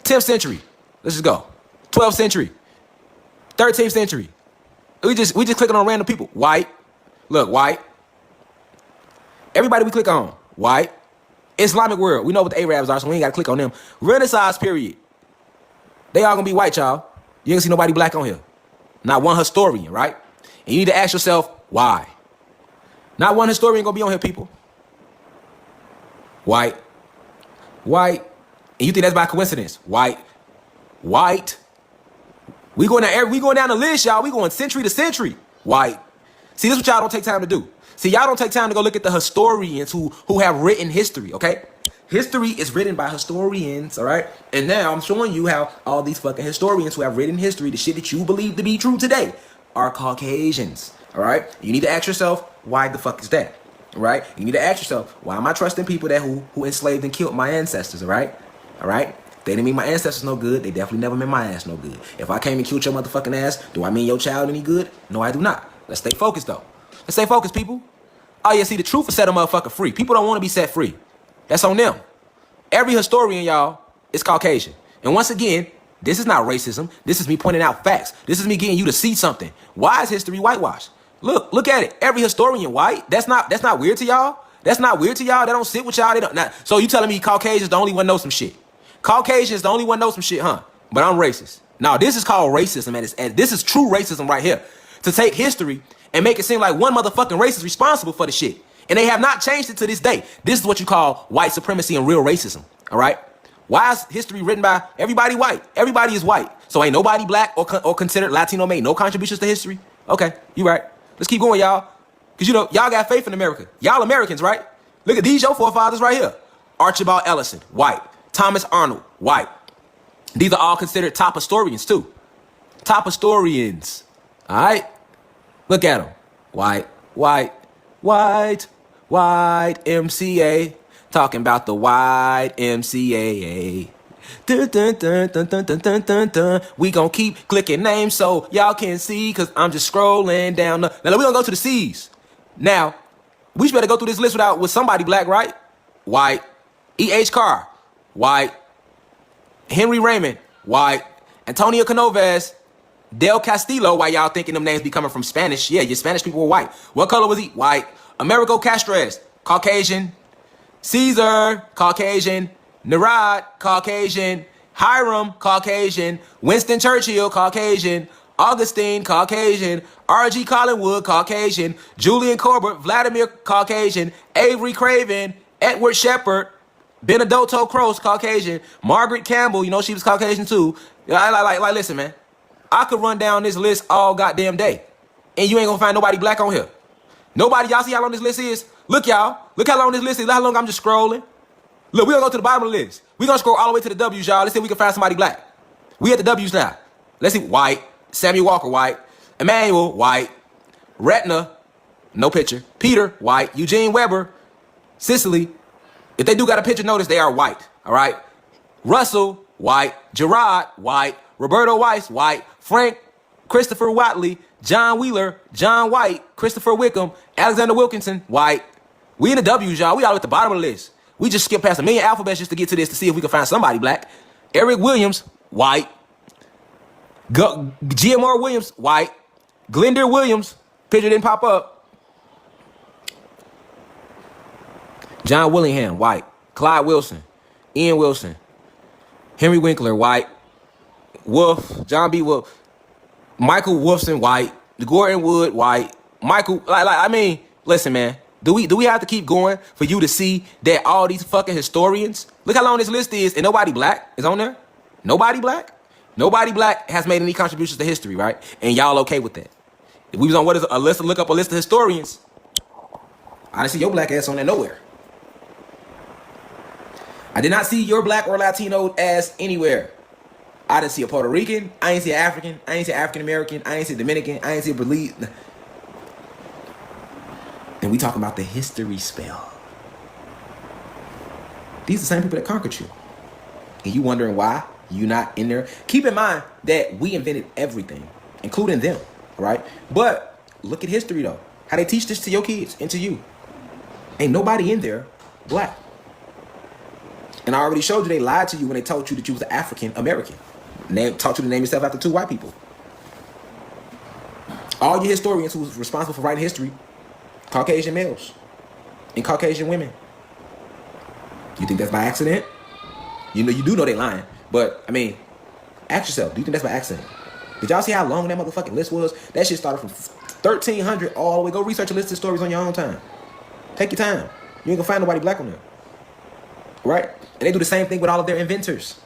[SPEAKER 1] 10th century. Let's just go. 12th century. 13th century. We just clicking on random people. White. Look, white. Everybody we click on. White. Islamic world. We know what the Arabs are, so we ain't got to click on them. Renaissance period. They all gonna be white, y'all. You ain't see nobody black on here. Not one historian, right? And you need to ask yourself, why? Not one historian gonna be on here, people. White. And you think that's by coincidence? White. We going down the list, y'all. We going century to century. White. See, this is what y'all don't take time to do. See, y'all don't take time to go look at the historians who have written history, okay? History is written by historians, all right? And now I'm showing you how all these fucking historians who have written history, the shit that you believe to be true today, are Caucasians, all right? You need to ask yourself, why the fuck is that? All right? You need to ask yourself, why am I trusting people that who enslaved and killed my ancestors, all right? All right? They didn't mean my ancestors no good. They definitely never meant my ass no good. If I came and killed your motherfucking ass, do I mean your child any good? No, I do not. Let's stay focused, though. Let's stay focused, people. Oh, yeah, see, the truth will set a motherfucker free. People don't want to be set free. That's on them. Every historian, y'all, is Caucasian. And once again, this is not racism. This is me pointing out facts. This is me getting you to see something. Why is history whitewashed? Look at it. Every historian white. That's not weird to y'all. That's not weird to y'all. They don't sit with y'all. They don't. So you telling me Caucasians the only one know some shit? Caucasians the only one know some shit, huh? But I'm racist. Now this is called racism, and this is true racism right here. To take history and make it seem like one motherfucking race is responsible for the shit, and they have not changed it to this day. This is what you call white supremacy and real racism. All right. Why is history written by everybody white? Everybody is white. So ain't nobody black or considered Latino made no contributions to history? Okay, you right. Let's keep going, y'all. Because, you know, y'all got faith in America. Y'all Americans, right? Look at these, your forefathers right here. Archibald Ellison, white. Thomas Arnold, white. These are all considered top historians, too. Top historians. All right? Look at them. White, MCA. Talking about the white MCA. Dun, dun, dun, dun, dun, dun, dun, dun, dun. We gonna keep clicking names so y'all can see, because I'm just scrolling down. Now we gonna go to the C's. Now, we should better go through this list with somebody black, right? White. E.H. Carr, white. Henry Raymond, white. Antonio Canovas, Del Castillo, why y'all thinking them names be coming from Spanish? Yeah, your Spanish people were white. What color was he? White. Amerigo Castres, Caucasian. Caesar, Caucasian. Nerad, Caucasian. Hiram, Caucasian. Winston Churchill, Caucasian. Augustine, Caucasian. R.G. Collingwood, Caucasian. Julian Corbett, Vladimir, Caucasian. Avery Craven, Edward Shepard. Benedetto Croce, Caucasian. Margaret Campbell, you know she was Caucasian too. Like, listen, man. I could run down this list all goddamn day, and you ain't gonna find nobody black on here. Nobody. Y'all see how long this list is? Look, y'all. Look how long this list is. Look how long I'm just scrolling. Look, we gonna go to the bottom of the list. We gonna scroll all the way to the W's, y'all. Let's see if we can find somebody black. We at the W's now. Let's see. White. Samuel Walker, white. Emmanuel, white. Retina, no picture. Peter, white. Eugene Weber, Sicily. If they do got a picture, notice they are white. All right. Russell, white. Gerard, white. Roberto Weiss, white. Frank, Christopher Watley, John Wheeler, John White, Christopher Wickham, Alexander Wilkinson, white. We in the W's, y'all. We all at the bottom of the list. We just skipped past a million alphabets just to get to this to see if we can find somebody black. Eric Williams, white. GMR Williams, white. Glendale Williams, picture didn't pop up. John Willingham, white. Clyde Wilson, Ian Wilson, Henry Winkler, white. Wolf, John B. Wolf, Michael Wolfson, white. Gordon Wood, white. Michael, I mean, listen, man. Do we have to keep going for you to see that all these fucking historians? Look how long this list is, and nobody black is on there. Nobody black. Nobody black has made any contributions to history, right? And y'all okay with that? If we was on what is a list, look up a list of historians. I didn't see your black ass on there nowhere. I did not see your black or Latino ass anywhere. I didn't see a Puerto Rican. I ain't see an African. I ain't see African American. I ain't see a Dominican. I ain't see a Belize. And we talking about the history spell. These are the same people that conquered you. And you wondering why you not in there? Keep in mind that we invented everything, including them, right? But look at history though. How they teach this to your kids and to you. Ain't nobody in there black. And I already showed you they lied to you when they told you that you was African American. And they taught you to name yourself after 2 white people. All your historians who was responsible for writing history, Caucasian males and Caucasian women. You think that's by accident? You know, you do know they lying. But, I mean, ask yourself, do you think that's by accident? Did y'all see how long that motherfucking list was? That shit started from 1300 all the way. Go research a list of stories on your own time. Take your time. You ain't gonna find nobody black on there. Right? And they do the same thing with all of their inventors.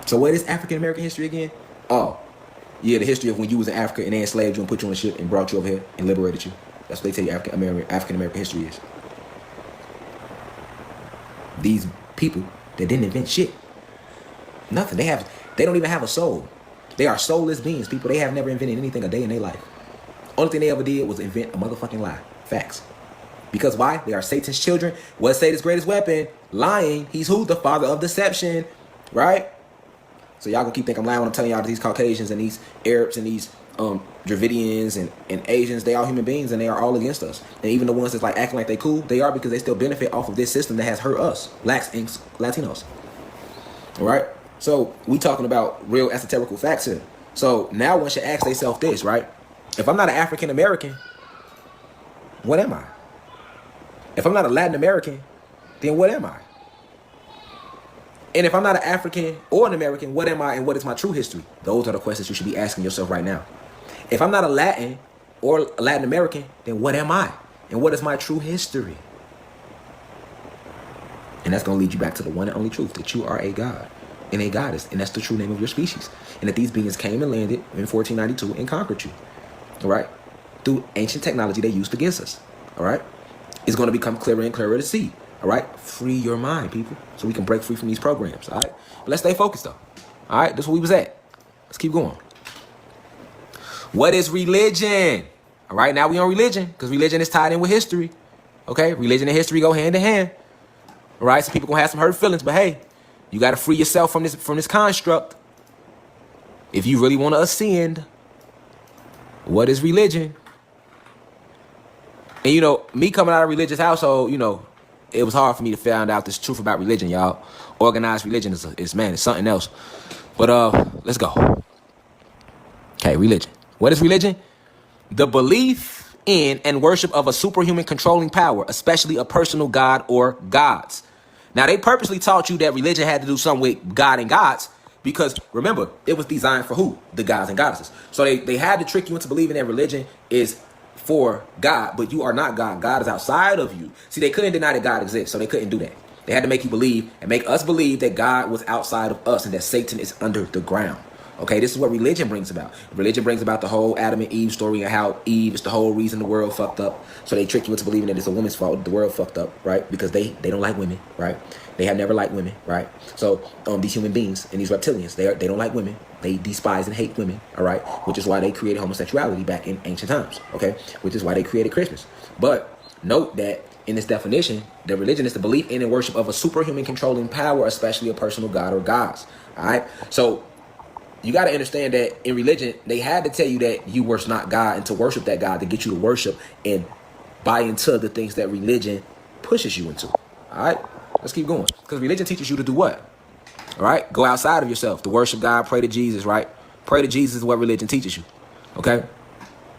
[SPEAKER 1] So what is African American history again? Oh, yeah, the history of when you was in Africa and they enslaved you and put you on a ship and brought you over here and liberated you. That's what they tell you African American history is. These people that didn't invent shit. Nothing. They don't even have a soul. They are soulless beings, people. They have never invented anything a day in their life. Only thing they ever did was invent a motherfucking lie. Facts. Because why? They are Satan's children. What's Satan's greatest weapon? Lying. He's who? The father of deception. Right? So y'all gonna keep thinking I'm lying when I'm telling y'all that these Caucasians and these Arabs and these Dravidians and Asians, they are human beings and they are all against us. And even the ones that's like acting like they cool, they are because they still benefit off of this system that has hurt us, blacks and Latinos. All right? So we talking about real esoterical facts here. So now one should ask themselves this, right? If I'm not an African American, what am I? If I'm not a Latin American, then what am I? And if I'm not an African or an American, what am I and what is my true history? Those are the questions you should be asking yourself right now. If I'm not a Latin or a Latin American, then what am I? And what is my true history? And that's going to lead you back to the one and only truth, that you are a god and a goddess. And that's the true name of your species. And that these beings came and landed in 1492 and conquered you. All right? Through ancient technology they used against us. All right? It's going to become clearer and clearer to see. All right? Free your mind, people, so we can break free from these programs. All right? But let's stay focused, though. All right? That's where we was at. Let's keep going. What is religion? All right? Now we on religion, because religion is tied in with history. Okay? Religion and history go hand in hand. All right? Some people going to have some hurt feelings, but hey, you got to free yourself from this construct. If you really want to ascend, what is religion? And, you know, me coming out of a religious household, you know, it was hard for me to find out this truth about religion, y'all. Organized religion is it's something else. But let's go. Okay, religion. What is religion? The belief in and worship of a superhuman controlling power, especially a personal god or gods. Now, they purposely taught you that religion had to do something with God and gods because, remember, it was designed for who? The gods and goddesses. So they had to trick you into believing that religion is for God, but you are not God. God is outside of you. See, they couldn't deny that God exists, so they couldn't do that. They had to make you believe and make us believe that God was outside of us and that Satan is under the ground. Okay, this is what religion brings about. Religion brings about the whole Adam and Eve story and how Eve is the whole reason the world fucked up. So they trick you into believing that it's a woman's fault the world fucked up, right? Because they don't like women, right? They have never liked women, right? So these human beings and these reptilians, they don't like women. They despise and hate women, all right? Which is why they created homosexuality back in ancient times, okay? Which is why they created Christmas. But note that in this definition, the religion is the belief in and worship of a superhuman controlling power, especially a personal god or gods, all right? So you got to understand that in religion, they had to tell you that you worship not God and to worship that God to get you to worship and buy into the things that religion pushes you into. All right, let's keep going. Because religion teaches you to do what? All right, go outside of yourself, to worship God, pray to Jesus, right? Pray to Jesus is what religion teaches you. Okay,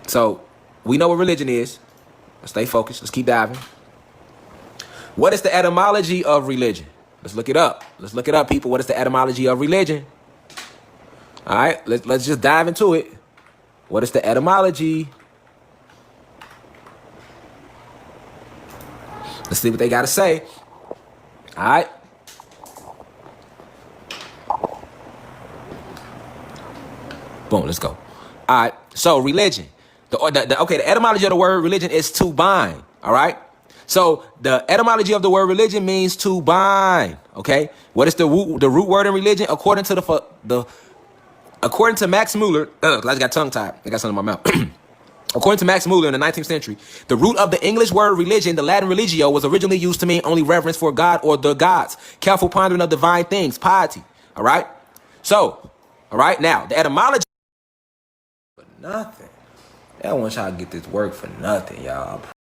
[SPEAKER 1] so we know what religion is. Let's stay focused. Let's keep diving. What is the etymology of religion? Let's look it up. Let's look it up, people. What is the etymology of religion? All right, let's just dive into it. What is the etymology? Let's see what they got to say. All right. Boom, let's go. All right, so religion. The etymology of the word religion is to bind, all right? So the etymology of the word religion means to bind, okay? What is the root word in religion? According to Max Muller, I just got tongue-tied. I got something in my mouth. According to Max Muller in the 19th century, the root of the English word religion, the Latin religio, was originally used to mean only reverence for God or the gods, careful pondering of divine things, piety, all right? So, all right, now, the etymology for nothing. I want y'all to get this work for nothing, y'all.